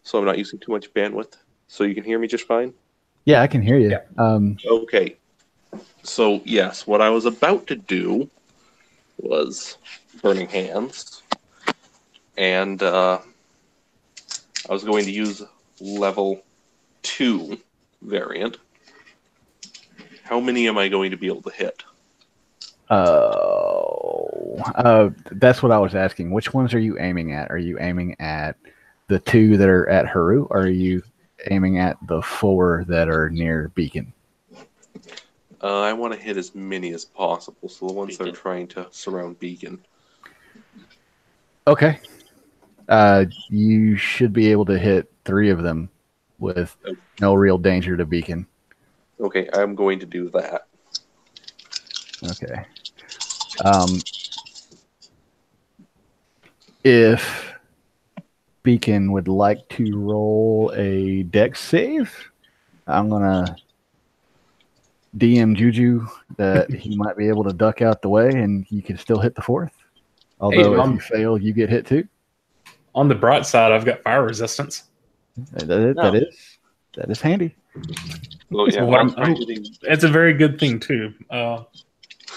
so I'm not using too much bandwidth. So you can hear me just fine? Yeah, I can hear you. Yeah. Okay. So, yes, what I was about to do was Burning Hands. And I was going to use level 2 variant. How many am I going to be able to hit? That's what I was asking. Which ones are you aiming at? Are you aiming at the 2 that are at Haru, or are you aiming at the 4 that are near Beacon? I want to hit as many as possible, so the ones that are Beacon. trying to surround Beacon. Okay. You should be able to hit 3 of them with no real danger to Beacon. Okay, I'm going to do that. Okay. If Beacon would like to roll a dex save, I'm going to DM Juju that he might be able to duck out the way and you can still hit the 4th. Although if you fail, you get hit too. On the bright side, I've got fire resistance. That is handy. Well, yeah, So what it's a very good thing too. That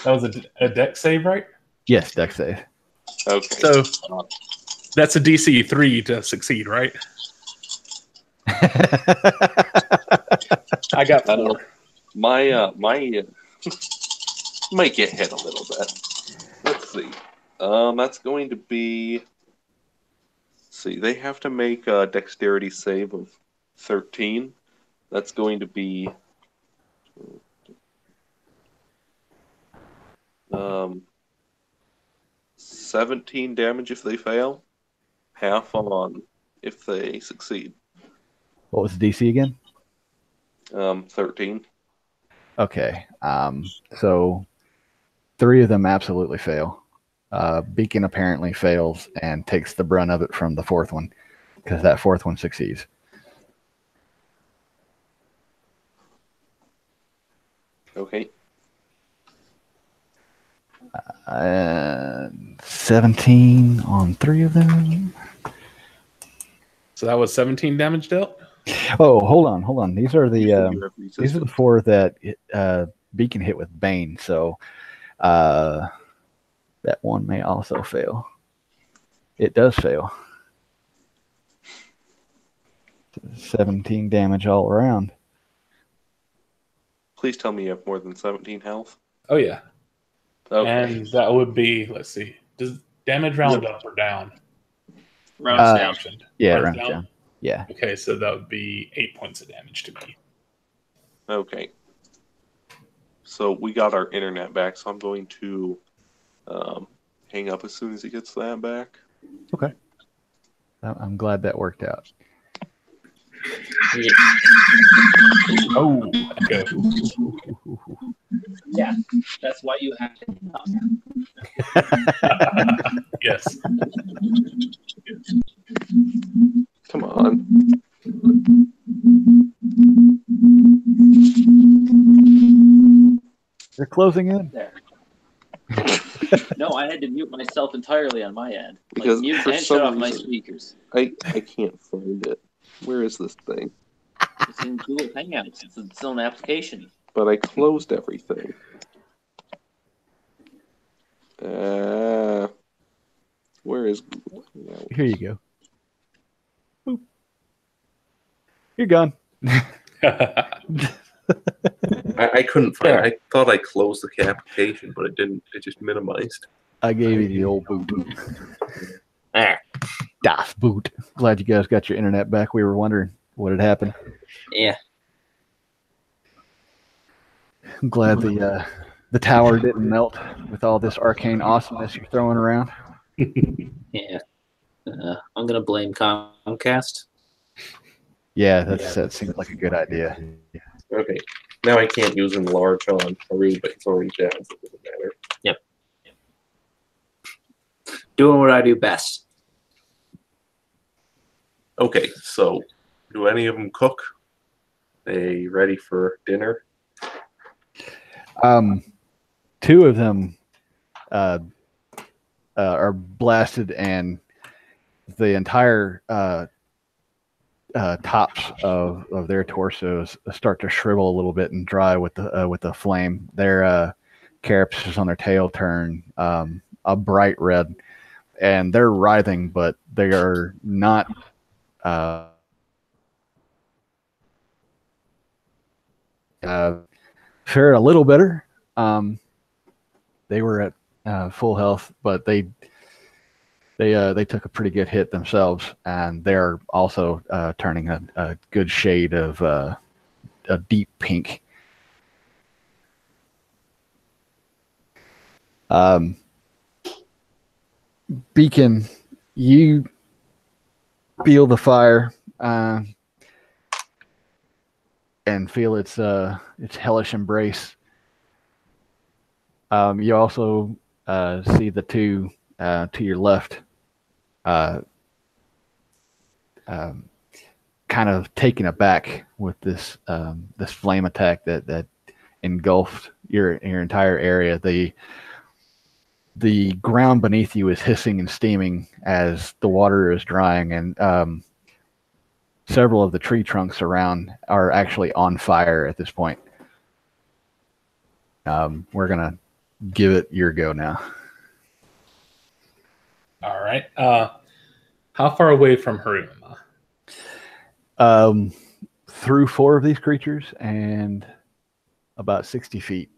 was a dex save, right? Yes, dex save. okay. So that's a DC 3 to succeed, right? I got I don't know. 4. My might get hit a little bit. Let's see. That's going to be. Let's see, they have to make a dexterity save of 13. That's going to be 17 damage if they fail, half on if they succeed. What was the DC again? 13. Okay. So 3 of them absolutely fail. Beacon apparently fails and takes the brunt of it from the 4th one because that 4th one succeeds. Okay. 17 on 3 of them. So that was 17 damage dealt? Oh, hold on. These are You have the resistance. 4 that Beacon hit with Bane. So that one may also fail. It does fail. 17 damage all around. Please tell me you have more than 17 health. Oh, yeah. Okay. And that would be, let's see, does damage round up or down? Rounds down. Mentioned. Yeah, Rounds round down. Yeah. Okay, so that would be 8 points of damage to me. Okay. So we got our internet back, so I'm going to hang up as soon as he gets that back. Okay. I'm glad that worked out. Yeah. Oh, okay. Yeah, that's why you have to. Yes. Come on. You're closing in. There. No, I had to mute myself entirely on my end. Like, Because mute for and some shut off my reason- speakers. I can't find it. Where is this thing? It's in Google Hangouts. It's its own application. But I closed everything. Where is Google? No. Here you go. Boop. You're gone. I couldn't find it. I thought I closed the application, but it didn't. It just minimized. I gave you the old boot. There. Das Boot. Glad you guys got your internet back. We were wondering what had happened. Yeah. I'm glad the tower didn't melt with all this arcane awesomeness you're throwing around. Yeah. I'm going to blame Comcast. Yeah, that seems like a good idea. Okay. Now I can't use enlarge on Haru, but it's already down, so it doesn't matter. Doing what I do best. Okay, so do any of them cook? They ready for dinner? 2 of them are blasted, and the entire tops of their torsos start to shrivel a little bit and dry with the flame. Their carapaces on their tail turn a bright red, and they're writhing, but they are not. Fared a little better. They were at full health, but they took a pretty good hit themselves, and they're also turning a good shade of a deep pink. Beacon, you feel the fire and feel its hellish embrace. You also see the 2 to your left, kind of taken aback with this flame attack that engulfed your entire area. The ground beneath you is hissing and steaming as the water is drying, and several of the tree trunks around are actually on fire at this point. We're gonna give it your go now. All right. How far away from Haru am Through 4 of these creatures and about 60 feet.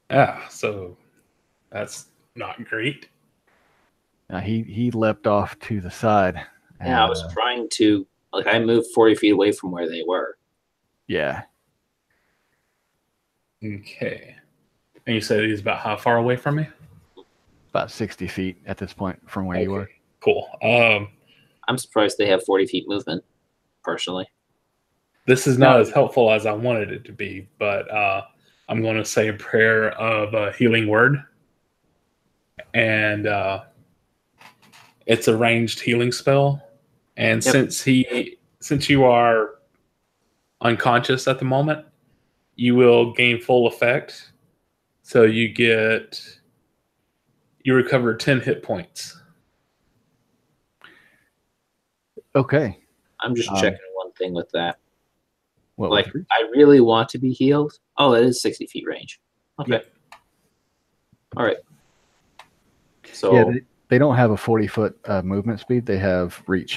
Yeah, so that's not great. Now he leapt off to the side. Yeah, I and, was trying to I moved 40 feet away from where they were. yeah. Okay. And you said he's about how far away from me? About 60 feet at this point from where you were. Cool. I'm surprised they have 40 feet movement, personally. This is not as helpful as I wanted it to be, but I'm going to say a prayer of a healing word. And it's a ranged healing spell. And since you are unconscious at the moment, you will gain full effect. So you recover 10 hit points. Okay. I'm just checking one thing with that. What Like, I really want to be healed. Oh, it is 60 feet range. Okay. Yep. All right. So yeah, they don't have a 40-foot movement speed. They have reach.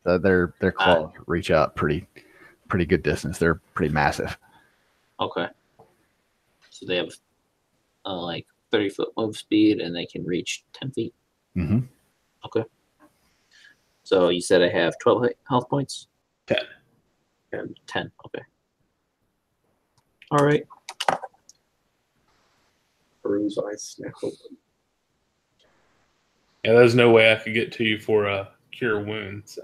Their claws reach out pretty good distance. They're pretty massive. okay. So they have like 30-foot move speed, and they can reach 10 feet. Mm-hmm. Okay. So you said I have 12 health points? 10. And 10. Okay. All right. Peru's eyes snap open. Yeah, there's no way I could get to you for a cure wound. So.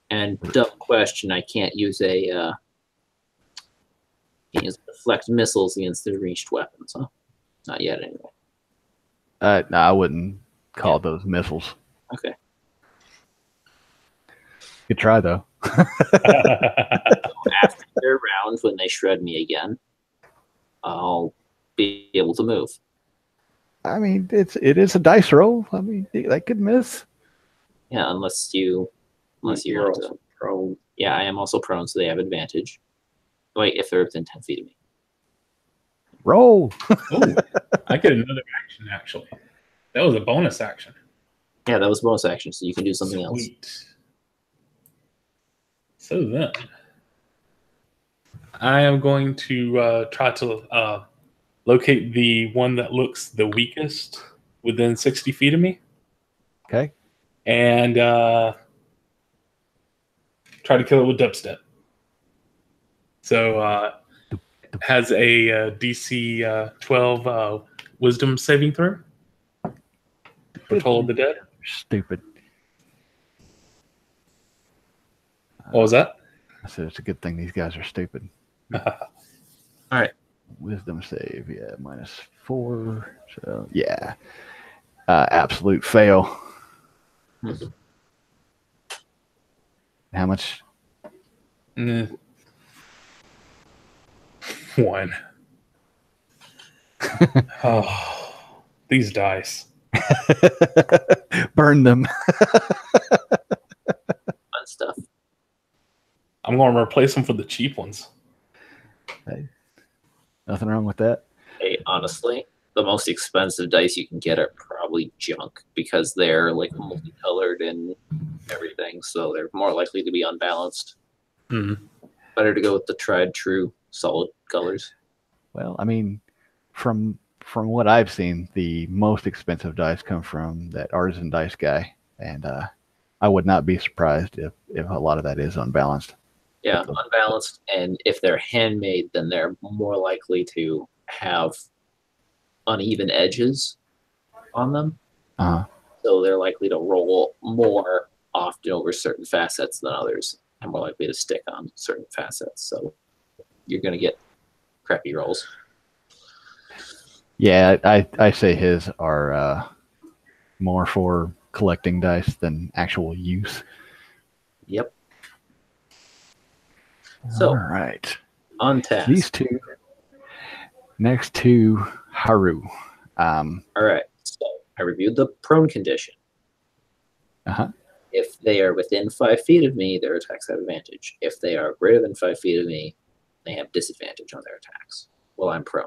And dumb question, I can't use deflect missiles against the reached weapons, huh? Not yet, anyway. No, I wouldn't call those missiles. Okay. Good try, though. So after their round, when they shred me again, I'll be able to move. I mean, it is a dice roll. I mean, they could miss. Yeah, unless you You're want to. also prone. Yeah, I am also prone, so they have advantage. Wait, if they're within 10 feet of me. Roll. Oh, I get another action, actually. That was a bonus action. Yeah, that was a bonus action, so you can do something else. Sweet. So then, I am going to try to locate the one that looks the weakest within 60 feet of me. Okay. And try to kill it with dubstep. So it has a DC 12 wisdom saving throw for Toll of the Dead. Stupid. What was that? I said it's a good thing these guys are stupid. All right. Wisdom save, yeah, -4. So yeah, absolute fail. How much? 1. Oh, these dice. Burn them. Fun stuff. I'm going to replace them for the cheap ones. Hey, nothing wrong with that. Hey, honestly, the most expensive dice you can get are probably junk because they're like multicolored and everything, so they're more likely to be unbalanced. Mm-hmm. Better to go with the tried true solid colors. Well, I mean, from what I've seen, the most expensive dice come from that artisan dice guy, and I would not be surprised if a lot of that is unbalanced. Yeah, unbalanced, and if they're handmade, then they're more likely to have uneven edges on them. Uh-huh. So they're likely to roll more often over certain facets than others, and more likely to stick on certain facets. So you're going to get crappy rolls. Yeah, I say his are more for collecting dice than actual use. Yep. So, all right. On task. These two next to Haru. All right. So I reviewed the prone condition. Uh-huh. If they are within 5 feet of me, their attacks have advantage. If they are greater than 5 feet of me, they have disadvantage on their attacks while I'm prone.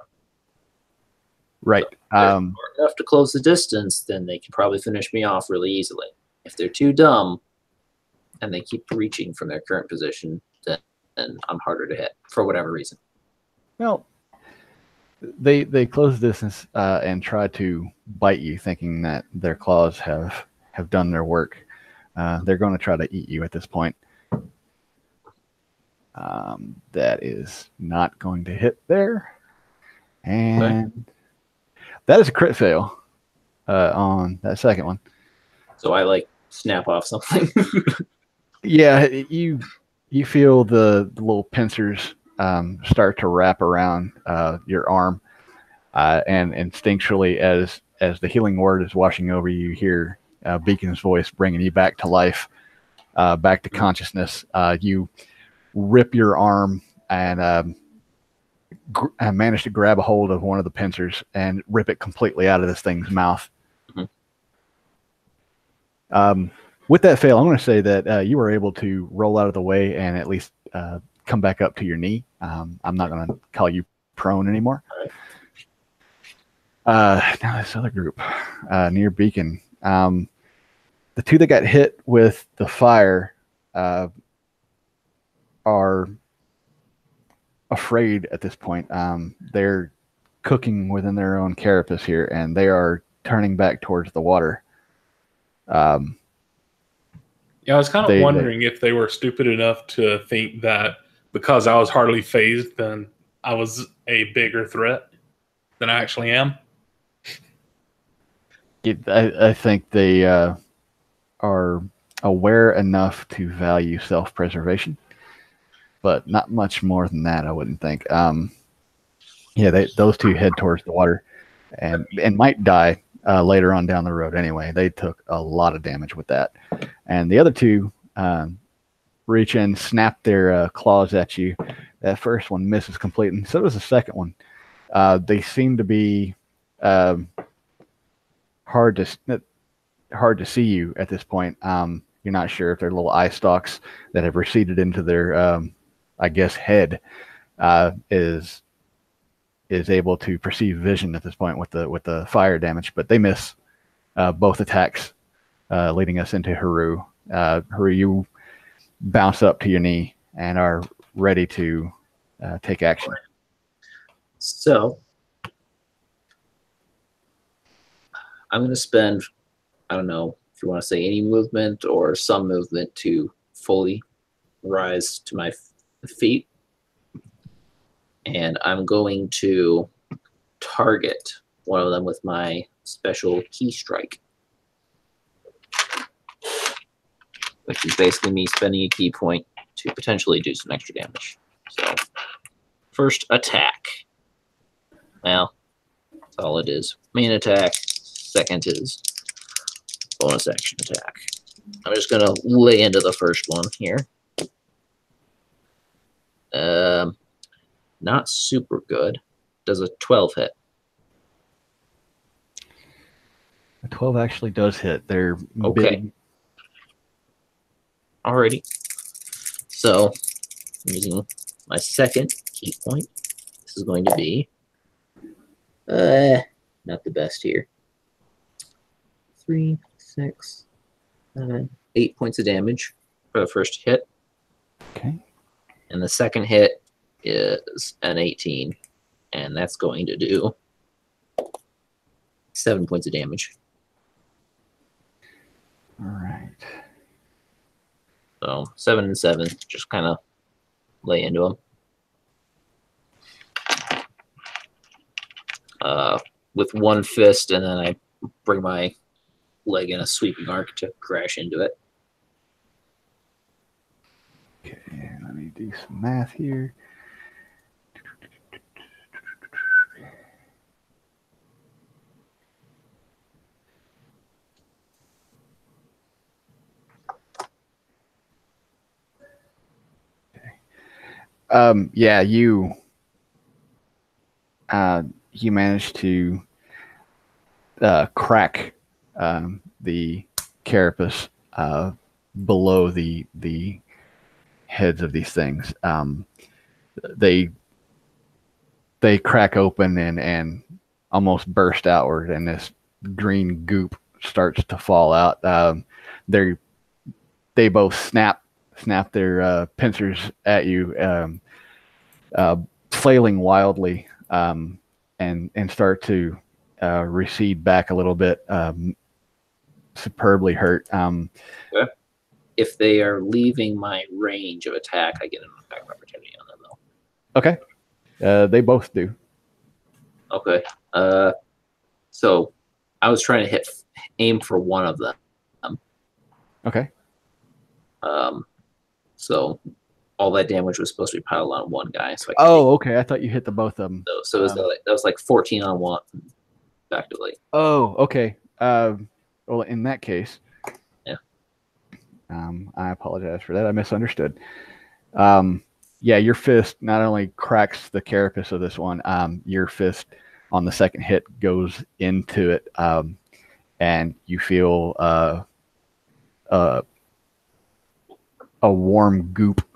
Right. So if they're far enough to close the distance, then they can probably finish me off really easily. If they're too dumb and they keep reaching from their current position, then I'm harder to hit for whatever reason. Well, they close the distance and try to bite you, thinking that their claws have done their work. They're going to try to eat you at this point. That is not going to hit there. And that is a crit fail on that second one. So I like snap off something. Yeah, you feel the little pincers start to wrap around your arm, and instinctually, as the healing word is washing over you, hear Beacon's voice bringing you back to life, back to consciousness. You rip your arm and manage to grab a hold of one of the pincers and rip it completely out of this thing's mouth. Mm-hmm. With that fail, I'm going to say that you were able to roll out of the way and at least come back up to your knee. I'm not going to call you prone anymore. Now this other group near Beacon. The two that got hit with the fire are afraid at this point. They're cooking within their own carapace here, and they are turning back towards the water. Yeah, I was kind of wondering if they were stupid enough to think that because I was hardly phased, then I was a bigger threat than I actually am. I think they are aware enough to value self-preservation, but not much more than that, I wouldn't think. Yeah, those two head towards the water and might die later on down the road anyway. They took a lot of damage with that. And the other two reach in, snap their claws at you. That first one misses completely, and so does the second one. They seem to be hard to see you at this point. You're not sure if they're little eye stalks that have receded into their, I guess, head is able to perceive vision at this point with the fire damage, but they miss both attacks, leading us into Haru. Haru, you bounce up to your knee and are ready to take action. So I'm going to spend, I don't know if you want to say any movement or some movement to fully rise to my feet. And I'm going to target one of them with my special key strike, which is basically me spending a key point to potentially do some extra damage. So, first attack. Well, that's all it is. Main attack. Second is bonus action attack. I'm just going to lay into the first one here. Not super good. Does a 12 hit? A 12 actually does hit. They're okay. Big. Alrighty. So, using my second key point, this is going to be not the best here. 3, 6, 7, 8 points of damage for the first hit. Okay. And the second hit is an 18, and that's going to do 7 points of damage. All right. So 7 and 7, just kind of lay into them. With one fist, and then I bring my leg in a sweeping arc to crash into it. Okay, let me do some math here. Yeah, you managed to crack the carapace below the heads of these things. They crack open and almost burst outward, and this green goop starts to fall out. they both snap their pincers at you, flailing wildly, and start to recede back a little bit, superbly hurt. If they are leaving my range of attack, I get an attack of opportunity on them, though. Okay. They both do. Okay. So I was trying to aim for one of them. Okay. So all that damage was supposed to be piled on one guy. So okay. I thought you hit the both of them. So that was like 14 on one, effectively. Oh, okay. Well, in that case, yeah. I apologize for that. I misunderstood. Yeah, your fist not only cracks the carapace of this one, your fist on the second hit goes into it, and you feel a warm goop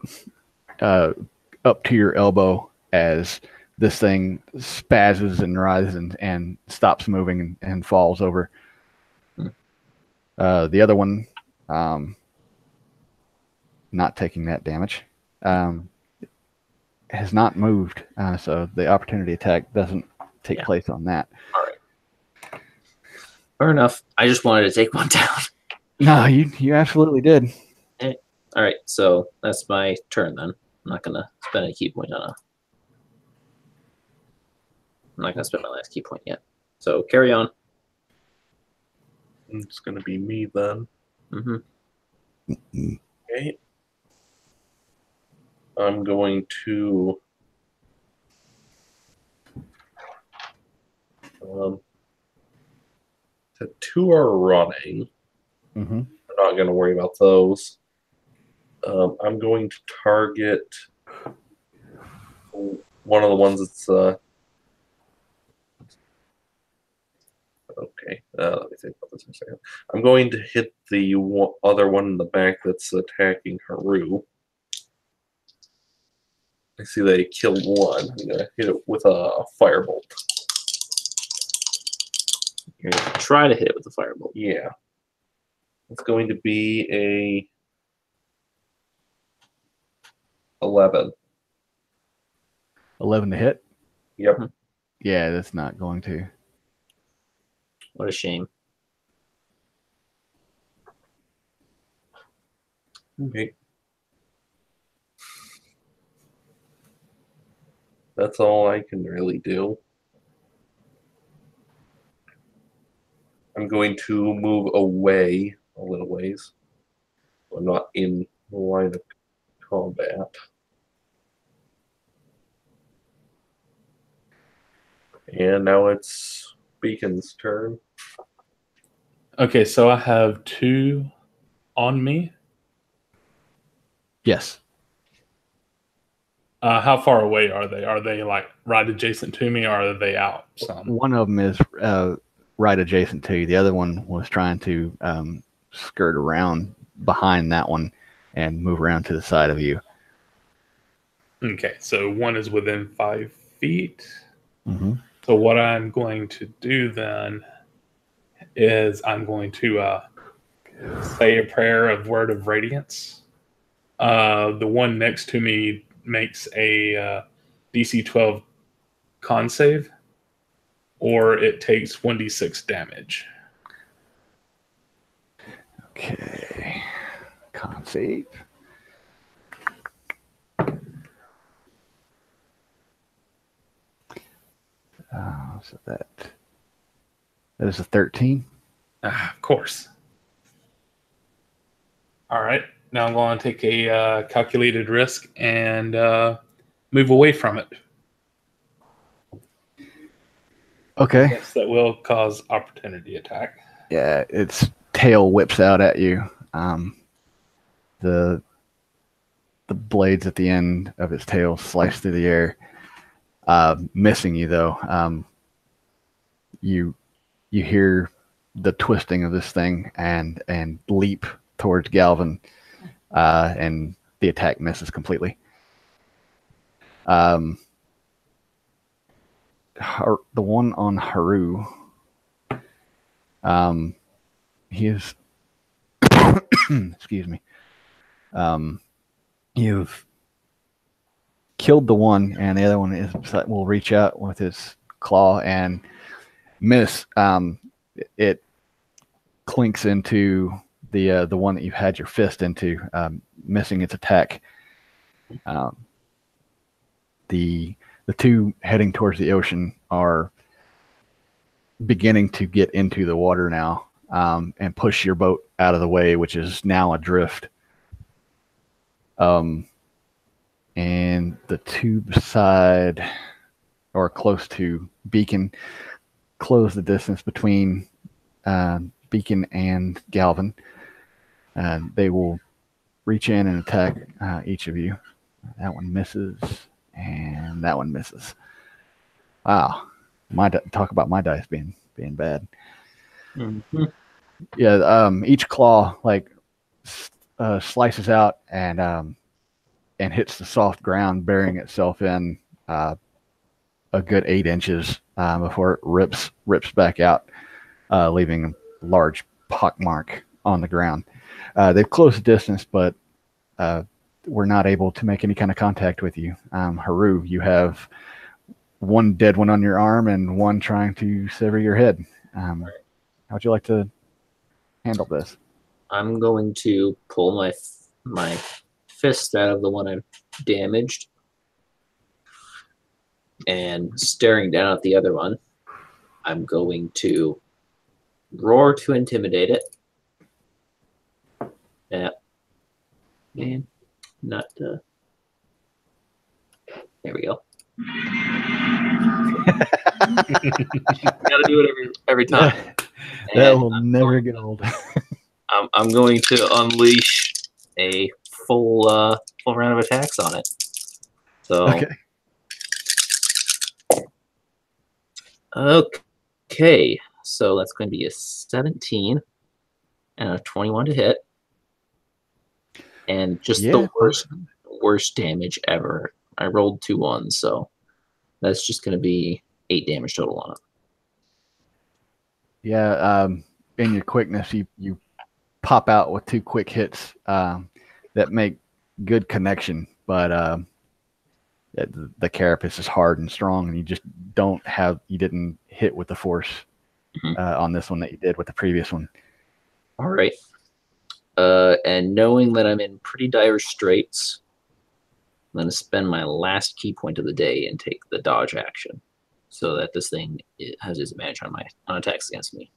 up to your elbow as this thing spazzes and rises and stops moving and falls over. The other one, not taking that damage, has not moved, so the opportunity attack doesn't take place on that. All right. Fair enough. I just wanted to take one down. No, you absolutely did. All right, so that's my turn then. I'm not gonna spend a key point on a. I'm not gonna spend my last key point yet. So carry on. It's gonna be me then. Mm-hmm. Okay. I'm going to the two are running. Mm-hmm. I'm not going to worry about those. I'm going to target one of the ones that's okay. Let me think about this for a second. I'm going to hit the other one in the back that's attacking Haru. I see they killed one. I'm going to hit it with a firebolt. You're gonna try to hit it with the firebolt. Yeah. It's going to be a 11. 11 to hit? Yep. Yeah, that's not going to. What a shame. Okay. That's all I can really do. I'm going to move away a little ways. I'm not in the line of combat. And now it's Beacon's turn. Okay, so I have 2 on me. Yes. How far away are they? Are they like right adjacent to me, or are they out some? One of them is right adjacent to you. The other one was trying to skirt around behind that one and move around to the side of you. Okay, so one is within 5 feet. Mm-hmm. So what I'm going to do then is I'm going to say a prayer of Word of Radiance. The one next to me makes a DC 12 con save, or it takes 1d6 damage. Okay. Con save. So that is a 13. Of course. All right. Now I'm going to take a calculated risk and move away from it. Okay. Yes, that will cause opportunity attack. Yeah, its tail whips out at you. The blades at the end of its tail slice through the air, missing you though. You hear the twisting of this thing and leap towards Galvin, and the attack misses completely. The one on Haru, he is excuse me. You've killed the one, and the other one will reach out with his claw and miss. It clinks into the one that you've had your fist into, missing its attack. The two heading towards the ocean are beginning to get into the water now, and push your boat out of the way, which is now adrift. And the two beside or close to Beacon close the distance between Beacon and Galvin. They will reach in and attack each of you. That one misses, and that one misses. Wow, talk about my dice being bad. Mm-hmm. Yeah, each claw slices out and hits the soft ground, burying itself in a good 8 inches before it rips back out, leaving a large pockmark on the ground. They've closed the distance, but we're not able to make any kind of contact with you. Haru, you have one dead one on your arm and one trying to sever your head. How would you like to handle this? I'm going to pull my fist out of the one I've damaged and staring down at the other one, I'm going to roar to intimidate it. Yeah. Man, not there we go. Gotta do it every time. That will never get old. I'm going to unleash a full round of attacks on it. So okay, so that's going to be a 17 and a 21 to hit, and just the worst damage ever. I rolled 2 1s, so that's just going to be 8 damage total on it. Yeah, in your quickness, you pop out with 2 quick hits that make good connection, but the carapace is hard and strong, and you didn't hit with the force on this one that you did with the previous one. All right. And knowing that I'm in pretty dire straits, I'm going to spend my last key point of the day and take the dodge action, so that this thing has disadvantage on attacks against me.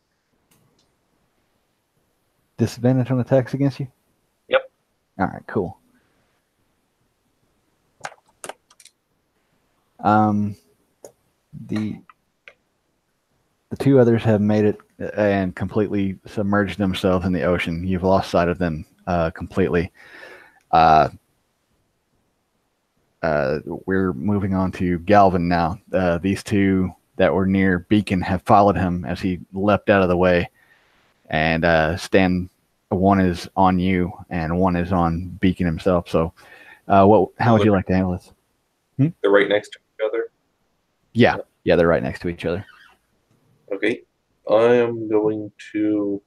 Disadvantage on attacks against you? Yep. All right, cool. The 2 others have made it and completely submerged themselves in the ocean. You've lost sight of them completely. We're moving on to Galvin now. These 2 that were near Beacon have followed him as he leapt out of the way, and one is on you and one is on Beacon himself. So how would you like to handle this? They're right next to each other? Yeah, they're right next to each other. Okay. I am going to...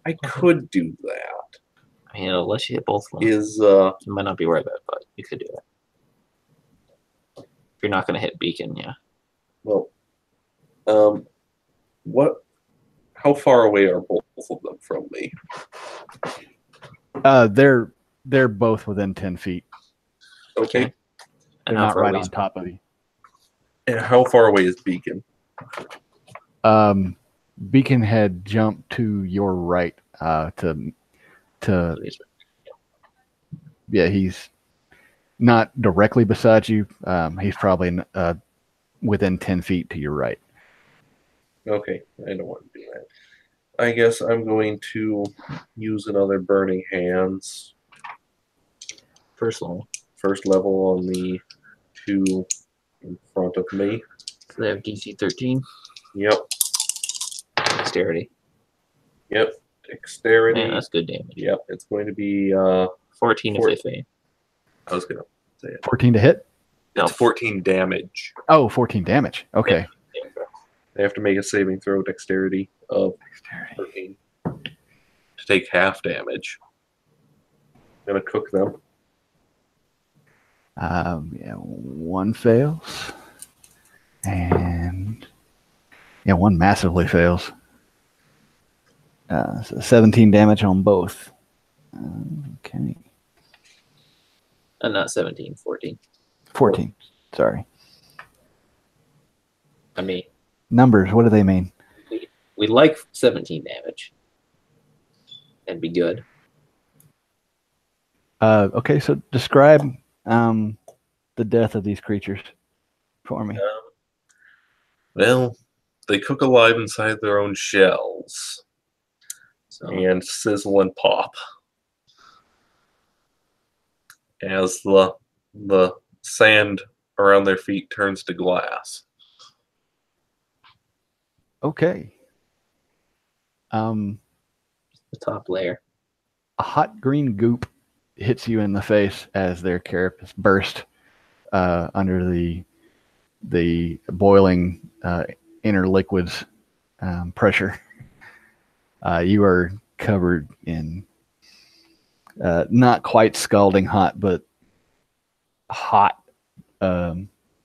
I could do that. I mean, unless you hit both of them. You might not be worth it, but you could do it. If you're not going to hit Beacon, yeah. Well, how far away are both of them from me? They're both within 10 feet. Okay. They're not right on top of you. And how far away is Beacon? Beacon had jumped to your right yeah, he's not directly beside you. He's probably within 10 feet to your right. Okay, I don't want to do that. I guess I'm going to use another Burning Hands. First level On the 2 in front of me. So they have DC 13. Yep. Dexterity. Yep. Dexterity. Man, that's good damage. Yep. It's going to be 14 to 15. I was going to say it. 14 to hit? No, 14 damage. Oh, 14 damage. Okay. They have to make a saving throw dexterity of 13. to take half damage. I'm gonna cook them. Yeah, one fails, and yeah, one massively fails. So 17 damage on both. Okay, Not 17, 14. 14. Sorry, I mean, numbers. What do they mean? we like 17 damage. That'd be good. Okay, so describe the death of these creatures for me. Well, they cook alive inside their own shells So and sizzle and pop as the sand around their feet turns to glass. Okay. the top layer. A hot green goop hits you in the face as their carapace burst under the boiling inner liquids pressure. You are covered in not quite scalding hot, but hot,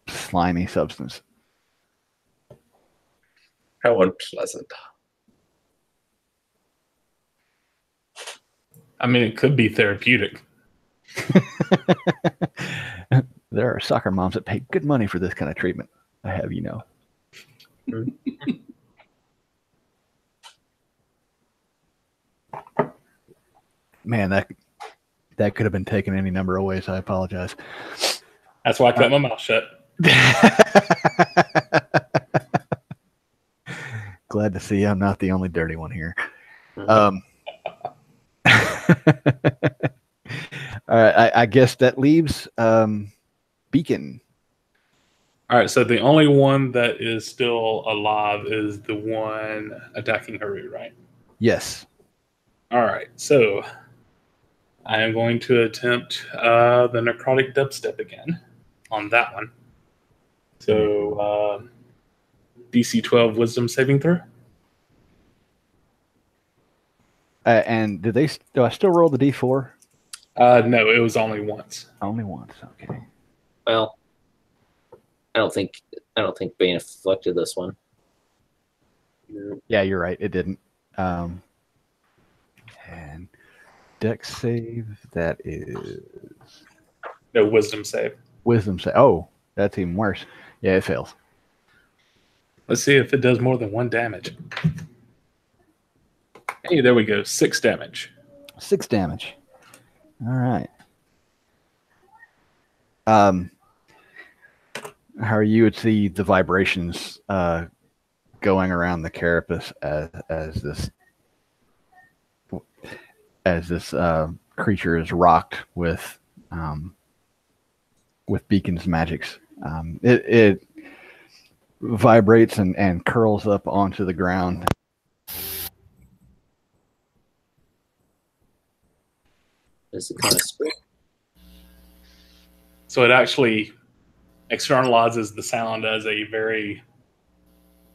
slimy substance. How unpleasant. I mean, it could be therapeutic. There are soccer moms that pay good money for this kind of treatment. I have you know. Man, that could have been taken any number of ways. I apologize. That's why I kept my mouth shut. Glad to see I'm not the only dirty one here. Mhm. All right, I guess that leaves Beacon. All right, so the only one that is still alive is the one attacking Haru, right? Yes. All right, so I am going to attempt the necrotic dubstep again on that one. So DC 12 wisdom saving throw. And do I still roll the D4? No, it was only once. Only once. Okay. Well, I don't think Bane afflicted this one. Yeah, you're right. It didn't. And Dex save, that is No wisdom save. wisdom save. Oh, that's even worse. Yeah, it fails. Let's see if it does more than 1 damage. Hey, there we go. 6 damage. 6 damage. All right. How you would see the vibrations going around the carapace as this creature is rocked with Beacon's magics. It vibrates and curls up onto the ground. Does it kind of split? So it actually externalizes the sound as a very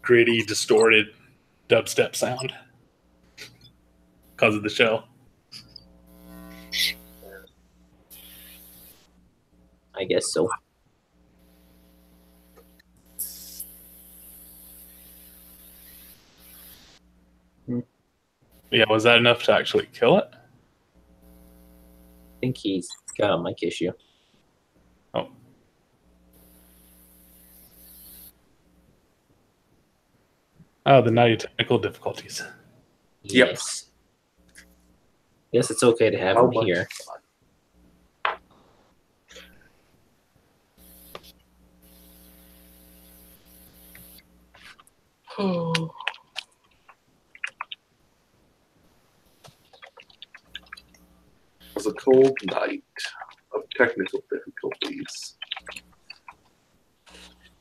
gritty, distorted dubstep sound because of the shell. I guess so. Yeah, was that enough to actually kill it? I think he's got a mic issue. Oh. Oh, the naughty technical difficulties. Yep. Yes. Yes, it's okay to have How him much here. It was a cold night of technical difficulties.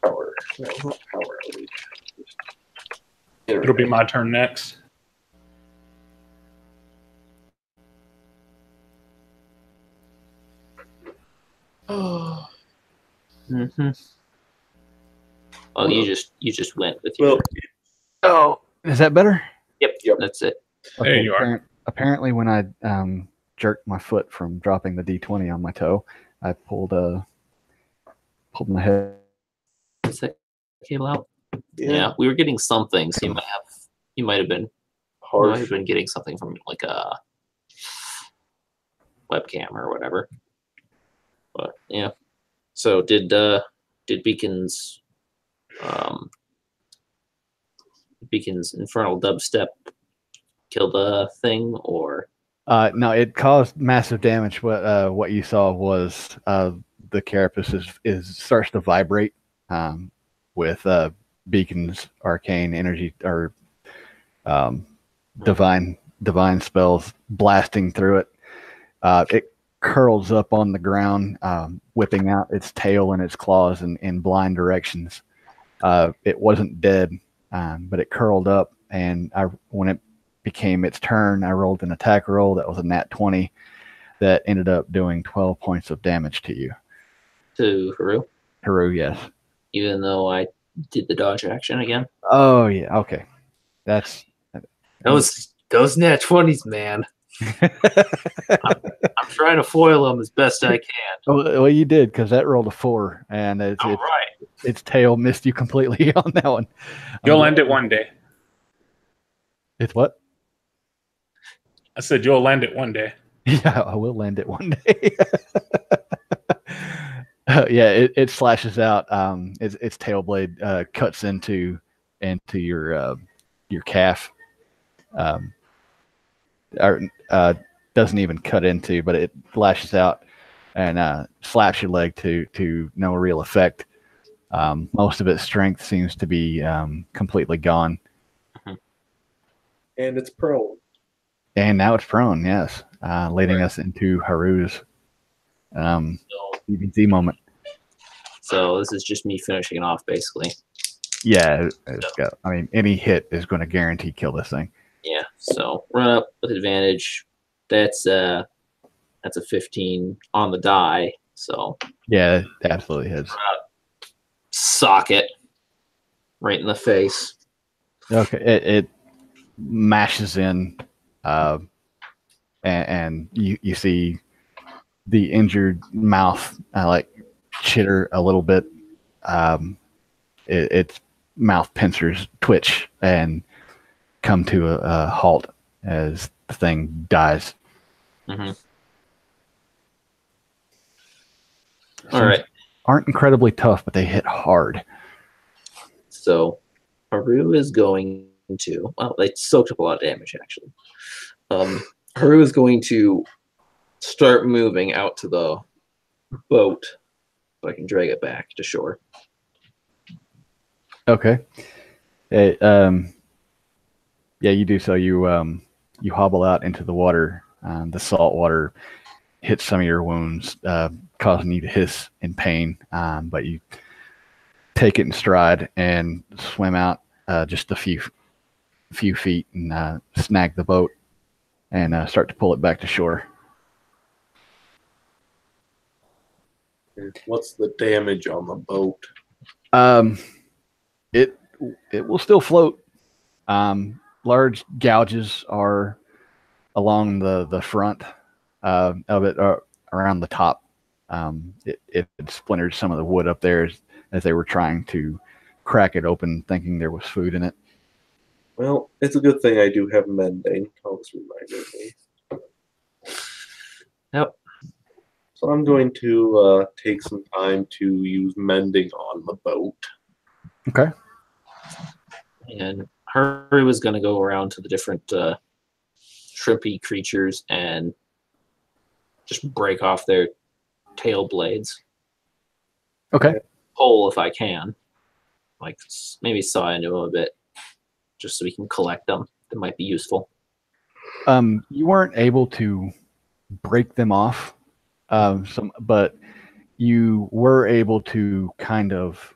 Power outage. It'll be my turn next. Mm-hmm. Oh, you just went with Well, your. Oh, is that better? Yep. Yep. That's it. There you are. apparently when I jerked my foot from dropping the D20 on my toe, I pulled my head. Is that cable out? Yeah, we were getting something, so you might have been Harsh. getting something from like a webcam or whatever. But yeah. So did Beacon's infernal dubstep kill the thing, or No, it caused massive damage. What you saw was the carapace starts to vibrate with Beacon's arcane energy or divine spells blasting through it. It curls up on the ground, whipping out its tail and its claws in blind directions. It wasn't dead, but it curled up, and when it became its turn, I rolled an attack roll that was a nat 20 that ended up doing 12 points of damage to you. to Haru? Haru, yes. Even though I did the dodge action again. Oh, yeah, okay. That's... Those nat 20s, man. I'm trying to foil them as best I can. Well, you did, because that rolled a 4, and its tail missed you completely on that one. You'll end it one day. It's what? I said you'll land it one day. Yeah, I will land it one day. Yeah, it slashes out. Its tail blade cuts into your calf. Doesn't even cut into, but it lashes out and slaps your leg to no real effect. Most of its strength seems to be completely gone. And it's prone. And now it's prone, yes, leading us into Haru's DBZ moment. So this is just me finishing it off, basically. Yeah, I mean, any hit is going to guarantee kill this thing. Yeah. So run up with advantage. That's a 15 on the die. So Yeah, it absolutely hits. sock it right in the face. Okay, it mashes in, and you see the injured mouth like chitter a little bit. Its mouth pincers twitch and come to a halt as the thing dies. Mm-hmm. All right. Aren't incredibly tough, but they hit hard. So Haru is going to, well, they soaked up a lot of damage, actually. Haru is going to start moving out to the boat so I can drag it back to shore. Okay. Yeah, you do so. You hobble out into the water. The salt water hits some of your wounds, causing you to hiss in pain. But you take it in stride and swim out just a few feet and snag the boat and start to pull it back to shore. What's the damage on the boat? It will still float. Large gouges are along the front of it, around the top. It splintered some of the wood up there as they were trying to crack it open, thinking there was food in it. Well, it's a good thing I do have mending. Always reminded me. Yep. So I'm going to take some time to use mending on the boat. Okay. And Haru was going to go around to the different shrimpy creatures and just break off their tail blades. Okay. Pull if I can. Like maybe saw into them a bit just so we can collect them. That might be useful. You weren't able to break them off, but you were able to kind of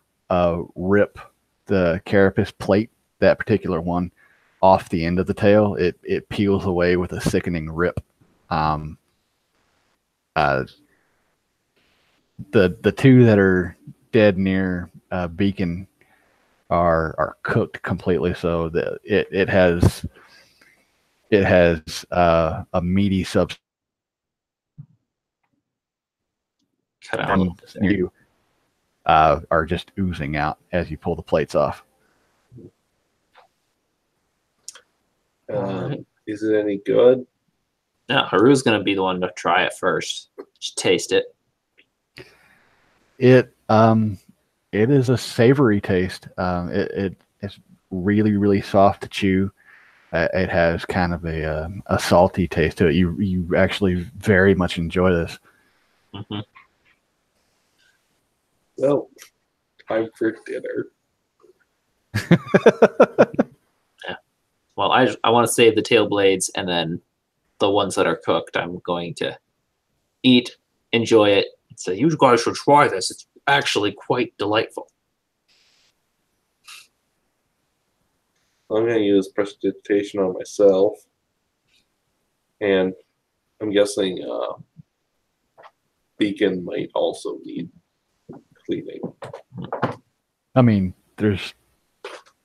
rip the carapace plate, that particular one, off the end of the tail. It peels away with a sickening rip. The two that are dead near Beacon are cooked completely, so that it has it has a meaty substance Cut out a little bit there. you are just oozing out as you pull the plates off. Alright. Is it any good? No, Haru's gonna be the one to try it first. Just taste it. It is a savory taste. It's really, really soft to chew. It has kind of a salty taste to it. You actually very much enjoy this. Hmm. Well, time for dinner. Well, I want to save the tail blades, and then the ones that are cooked, I'm going to eat, enjoy it. So you guys should try this. It's actually quite delightful. I'm going to use prestidigitation on myself. And I'm guessing Beacon might also need cleaning. I mean, there's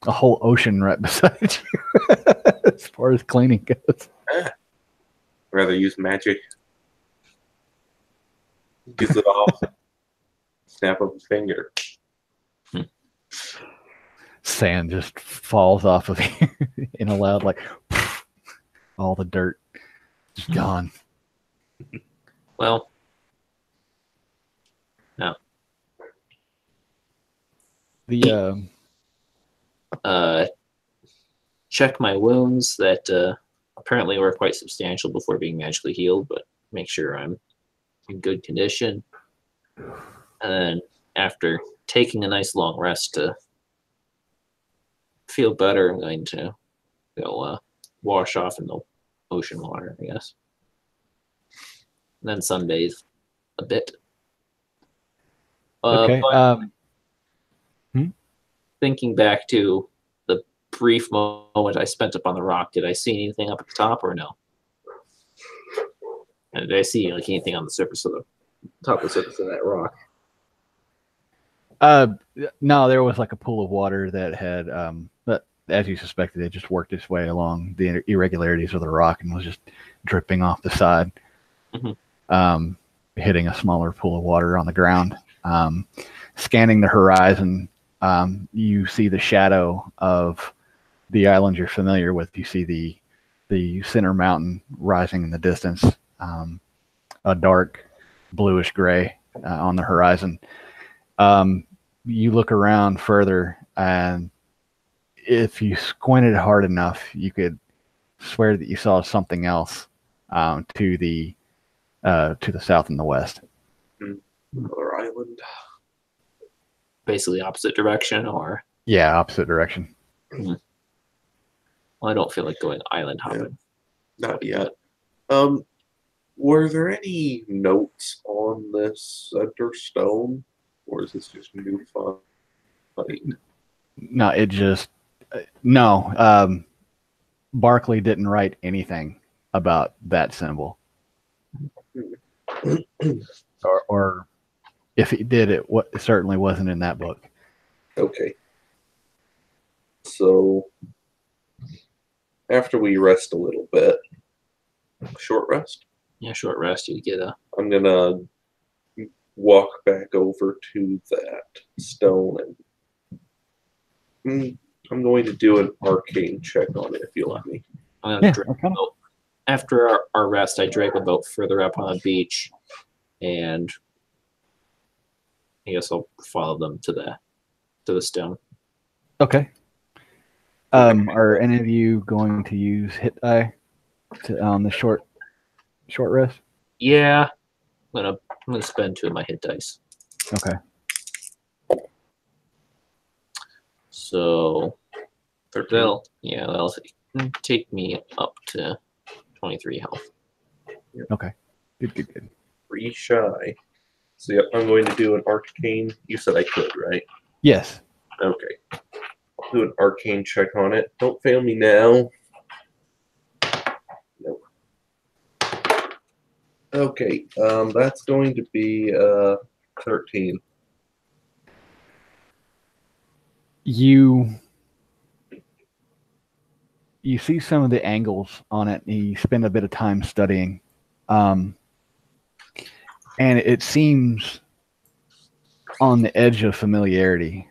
a whole ocean right beside you as far as cleaning goes. Rather use magic. Use it off. Snap of a finger. Sand just falls off of you in a loud, like, all the dirt just gone. Well, no. The Check my wounds that apparently were quite substantial before being magically healed, but make sure I'm in good condition. And then after taking a nice long rest to feel better, I'm going to go wash off in the ocean water, I guess. And then sunbathe a bit. okay. But thinking back to the brief moment I spent up on the rock, did I see anything up at the top or no? And did I see like anything on the surface of the top of the surface of that rock? No, there was like a pool of water that had, but as you suspected, it just worked its way along the irregularities of the rock and was just dripping off the side, hitting a smaller pool of water on the ground. Scanning the horizon, you see the shadow of the island you're familiar with. You see the center mountain rising in the distance, a dark bluish gray on the horizon. You look around further, and if you squinted hard enough, you could swear that you saw something else to the south and the west. Another island. Basically opposite direction, or Yeah, opposite direction. well, I don't feel like going island hopping. Not yet. Were there any notes on this center stone, or is this just new fun? No, it just no. Barclay didn't write anything about that symbol, or if he did, it certainly wasn't in that book. Okay. So after we rest a little bit, short rest, Yeah, short rest. You get a I'm gonna walk back over to that stone and I'm going to do an arcane check on it if you let me. I'm gonna Yeah, drag okay. a boat. After our rest, I drag a boat further up on the beach, and I guess I'll follow them to the stone. Okay. Are any of you going to use hit die on the short rest? Yeah, I'm gonna spend 2 of my hit dice. Okay. So that'll take me up to 23 health. Okay. Good. 3 shy. So yep, I'm going to do an arcane. You said I could, right? Yes. Okay. I'll do an arcane check on it. Don't fail me now. Nope. Okay, that's going to be 13. You you see some of the angles on it. And you spend a bit of time studying, and it seems on the edge of familiarity.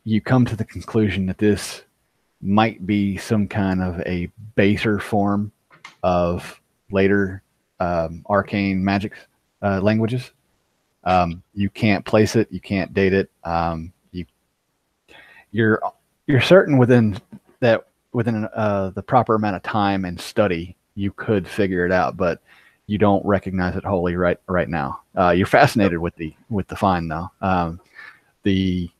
You come to the conclusion that this might be some kind of a baser form of later arcane magic languages. You can't place it, you can't date it. You're certain within the proper amount of time and study, you could figure it out, but you don't recognize it wholly right now. You're fascinated with the find though. The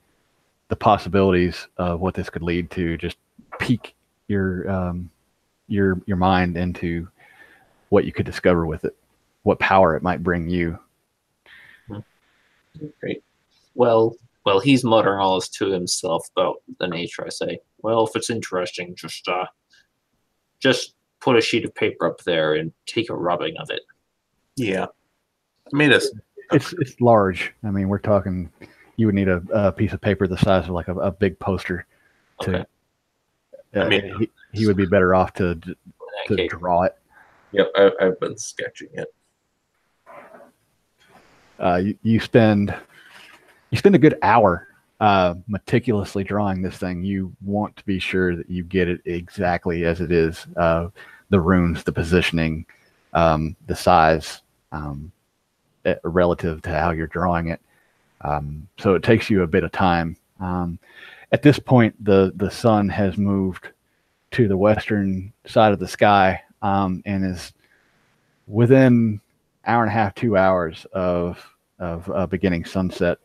possibilities of what this could lead to just pique your mind into what you could discover with it, what power it might bring you. Great. Well, he's muttering all this to himself about the nature. I say, well, if it's interesting, just put a sheet of paper up there and take a rubbing of it. Yeah. I made us. It's large. I mean, we're talking. You would need a piece of paper the size of like a big poster. To, okay. He would be better off to draw it. Yep, I've been sketching it. You spend a good hour meticulously drawing this thing. You want to be sure that you get it exactly as it is. The runes, the positioning, the size, relative to how you're drawing it. So it takes you a bit of time. At this point, the sun has moved to the western side of the sky and is within hour and a half, 2 hours of beginning sunset.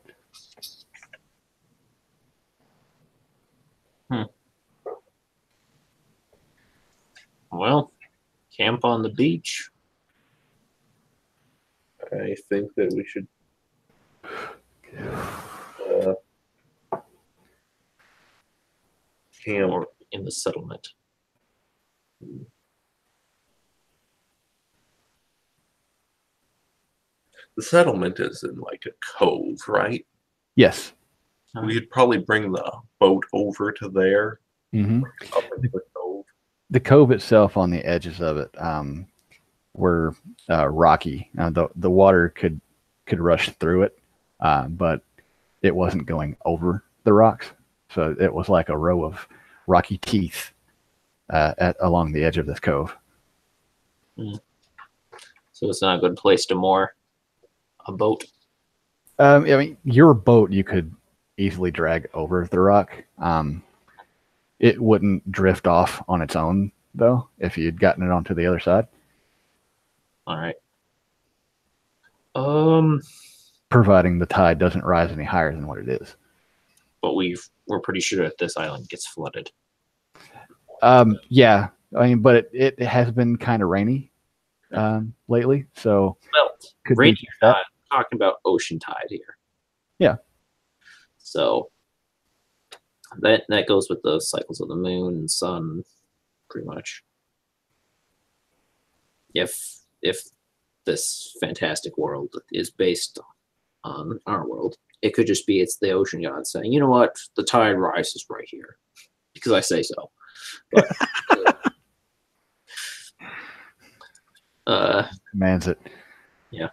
Well, camp on the beach. I think that we should. Camp Or in the settlement. The settlement is in like a cove, right? Yes. We'd probably bring the boat over to there. Mm-hmm. Up into the cove. The cove itself, on the edges of it, were rocky. The water could rush through it, but it wasn't going over the rocks. So it was like a row of rocky teeth along the edge of this cove. So it's not a good place to moor a boat. I mean, your boat you could easily drag over the rock. It wouldn't drift off on its own, though, if you'd gotten it onto the other side. All right. Providing the tide doesn't rise any higher than what it is. But we're pretty sure that this island gets flooded. Yeah. I mean, but it has been kind of rainy lately, so well, could rainy be tide. I'm talking about ocean tide here. Yeah. So that goes with the cycles of the moon and sun, pretty much. If this fantastic world is based on our world, it could just be it's the ocean god saying, you know what, the tide rises right here because I say so. But, commands it. Yeah.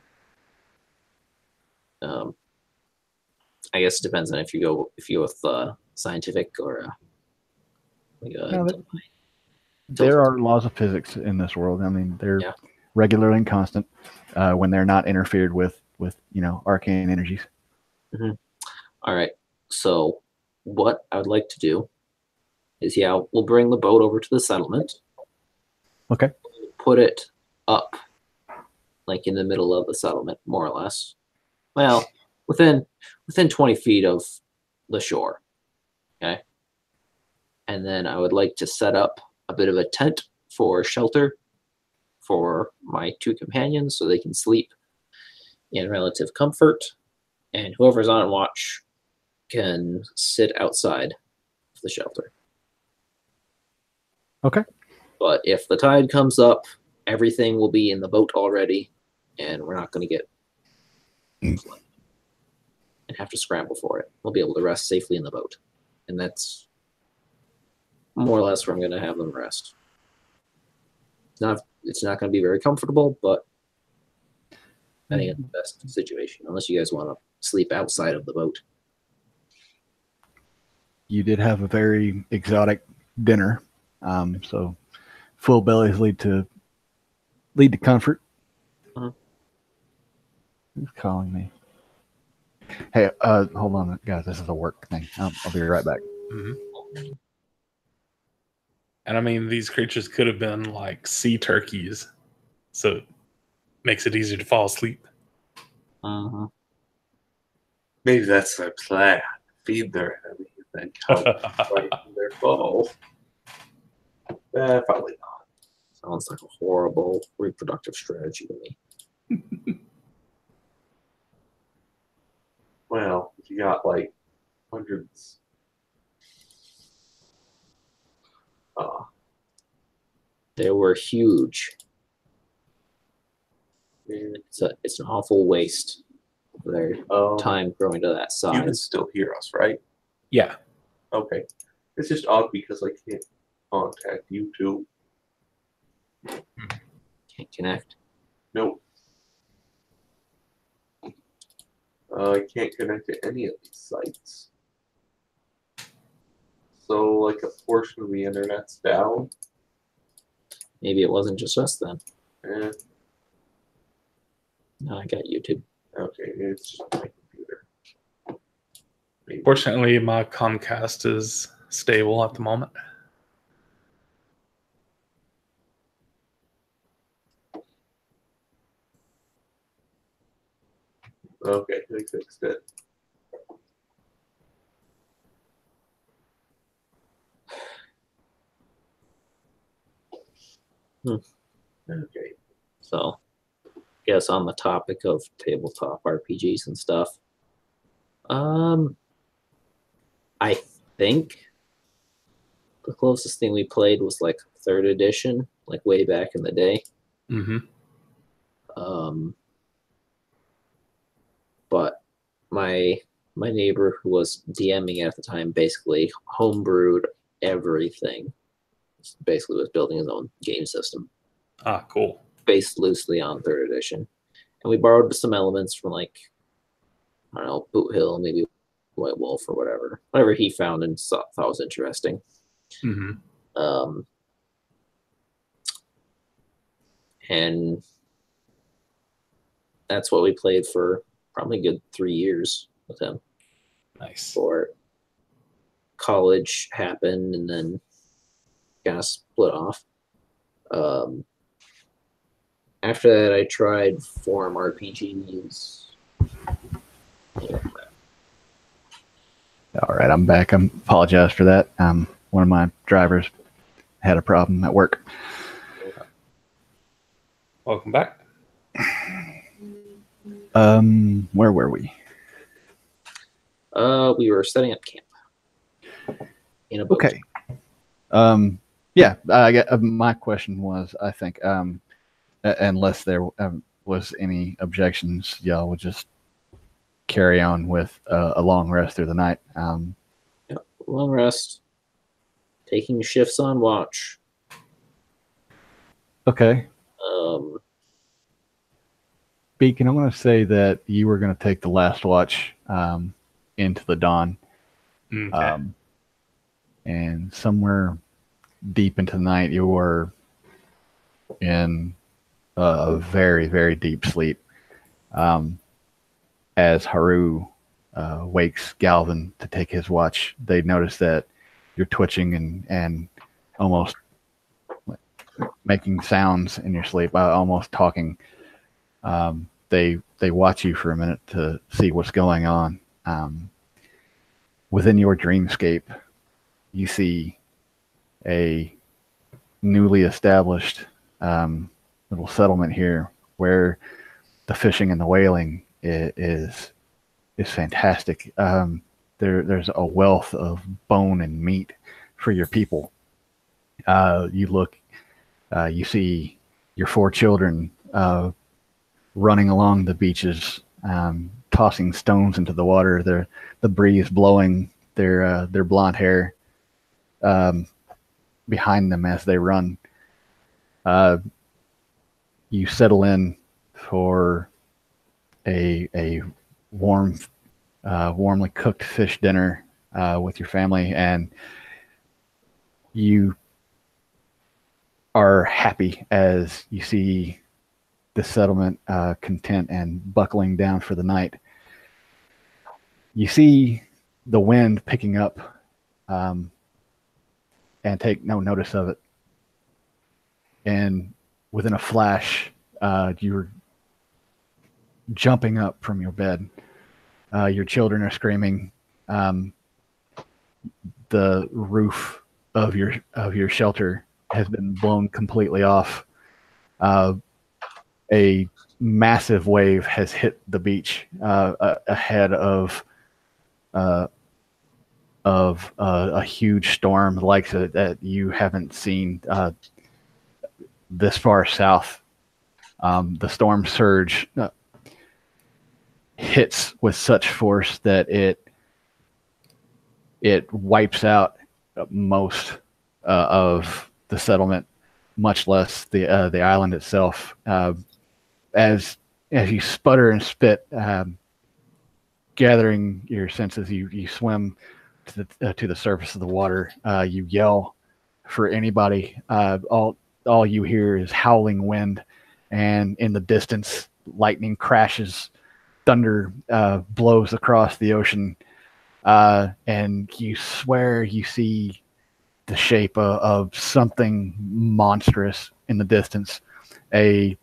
I guess it depends on if you go with scientific or there are laws of physics in this world. I mean, they're regularly and constant when they're not interfered with arcane energies. Mm-hmm. All right. So what I would like to do is, we'll bring the boat over to the settlement. Okay. Put it up, like in the middle of the settlement, more or less. Well, within 20 feet of the shore. Okay. And then I would like to set up a bit of a tent for shelter for my two companions so they can sleep in relative comfort. And whoever's on watch can sit outside of the shelter. Okay. But if the tide comes up, everything will be in the boat already, and we're not going to get and have to scramble for it. We'll be able to rest safely in the boat. And that's more or less where I'm going to have them rest. It's not going to be very comfortable, but I think it's the best situation, unless you guys want to sleep outside of the boat. You did have a very exotic dinner, so full bellies lead to comfort. Mhm. Who's calling me? Hey, hold on, guys. This is a work thing. I'll be right back. Mhm. And I mean, these creatures could have been like sea turkeys, so it makes it easier to fall asleep. Uh-huh. Maybe that's their plan. Feed their enemy, then come right from their foe. Probably not. Sounds like a horrible reproductive strategy to me. Well, if you got like hundreds. They were huge. Man, It's an awful waste of their time growing to that you can size. still hear us, right? Yeah. Okay. It's just odd because I can't contact you two. Can't connect. Nope. I can't connect to any of these sites. So, like, a portion of the internet's down. Maybe it wasn't just us then. Eh, No, I got YouTube. okay, it's just my computer. Maybe. Fortunately, my Comcast is stable at the moment. Okay, they fixed it. Okay. So, guess on the topic of tabletop RPGs and stuff, I think the closest thing we played was like 3rd edition, like way back in the day. Mm-hmm. But my neighbor who was DMing at the time basically homebrewed everything. Basically was building his own game system Ah, cool. based loosely on 3rd edition. And we borrowed some elements from like, I don't know, Boot Hill, maybe White Wolf or whatever he found and thought was interesting. Mm-hmm. And that's what we played for probably a good 3 years with him. Nice. Before college happened and then kind of split off. After that, I tried Forum RPGs. All right, I'm back. I apologize for that. One of my drivers had a problem at work. Welcome back. Where were we? We were setting up camp in a boat. Okay. Yeah. I get my question was, I think, unless there was any objections, y'all would just carry on with a long rest through the night. Long rest, taking shifts on watch. Okay. Beacon, I'm going to say that you were going to take the last watch into the dawn. Okay. And somewhere deep into the night, you were in a very, very deep sleep. As Haru wakes Galvin to take his watch, they notice that you're twitching and almost making sounds in your sleep, almost talking. They watch you for a minute to see what's going on. Within your dreamscape, you see a newly established little settlement here where the fishing and the whaling is fantastic. There's a wealth of bone and meat for your people. You see your 4 children running along the beaches, tossing stones into the water. The breeze blowing their blonde hair. behind them as they run. You settle in for a warmly cooked fish dinner with your family, and you are happy as you see the settlement content and buckling down for the night. You see the wind picking up and take no notice of it. And within a flash, you're jumping up from your bed. Your children are screaming. The roof of your shelter has been blown completely off. A massive wave has hit the beach ahead of a huge storm like that you haven't seen this far south. The storm surge hits with such force that it wipes out most of the settlement, much less the island itself. As you sputter and spit, gathering your senses, you swim to the surface of the water. You yell for anybody. All you hear is howling wind, and in the distance, lightning crashes, thunder blows across the ocean, and you swear you see the shape of something monstrous in the distance. A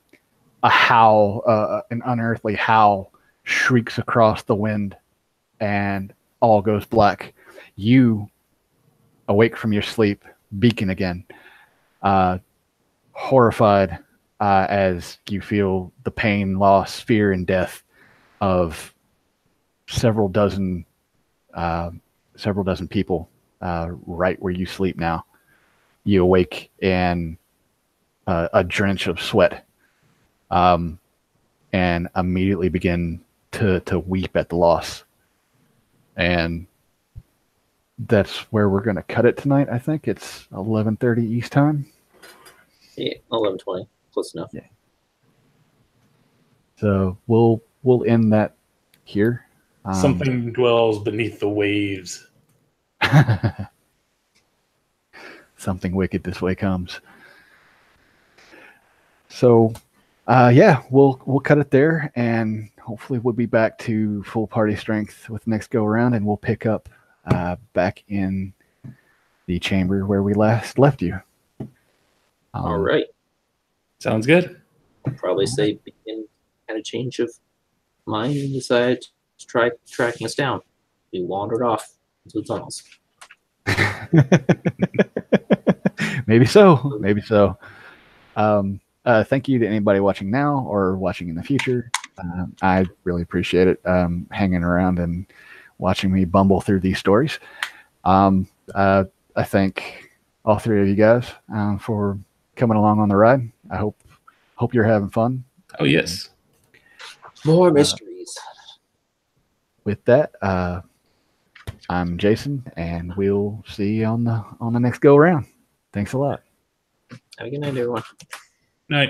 howl, an unearthly howl, shrieks across the wind, and all goes black. You awake from your sleep, beacon again, horrified as you feel the pain, loss, fear, and death of several dozen people right where you sleep now. You awake in a drench of sweat, and immediately begin to weep at the loss. And that's where we're going to cut it tonight. I think it's 11:30 East time. Yeah, 11:20, close enough. Yeah. So we'll end that here. Something dwells beneath the waves. Something wicked this way comes. So, yeah, we'll cut it there, and hopefully we'll be back to full party strength with the next go around, and we'll pick up back in the chamber where we last left you. All right. Sounds good. Probably say begin kind of change of mind and decided to try tracking us down. We wandered off into the tunnels. Maybe so. Maybe so. Thank you to anybody watching now or watching in the future. I really appreciate it, hanging around and watching me bumble through these stories. I thank all three of you guys for coming along on the ride. I hope you're having fun. Oh, yes. More mysteries. With that, I'm Jason, and we'll see you on the next go around. Thanks a lot. Have a good night, everyone. Night.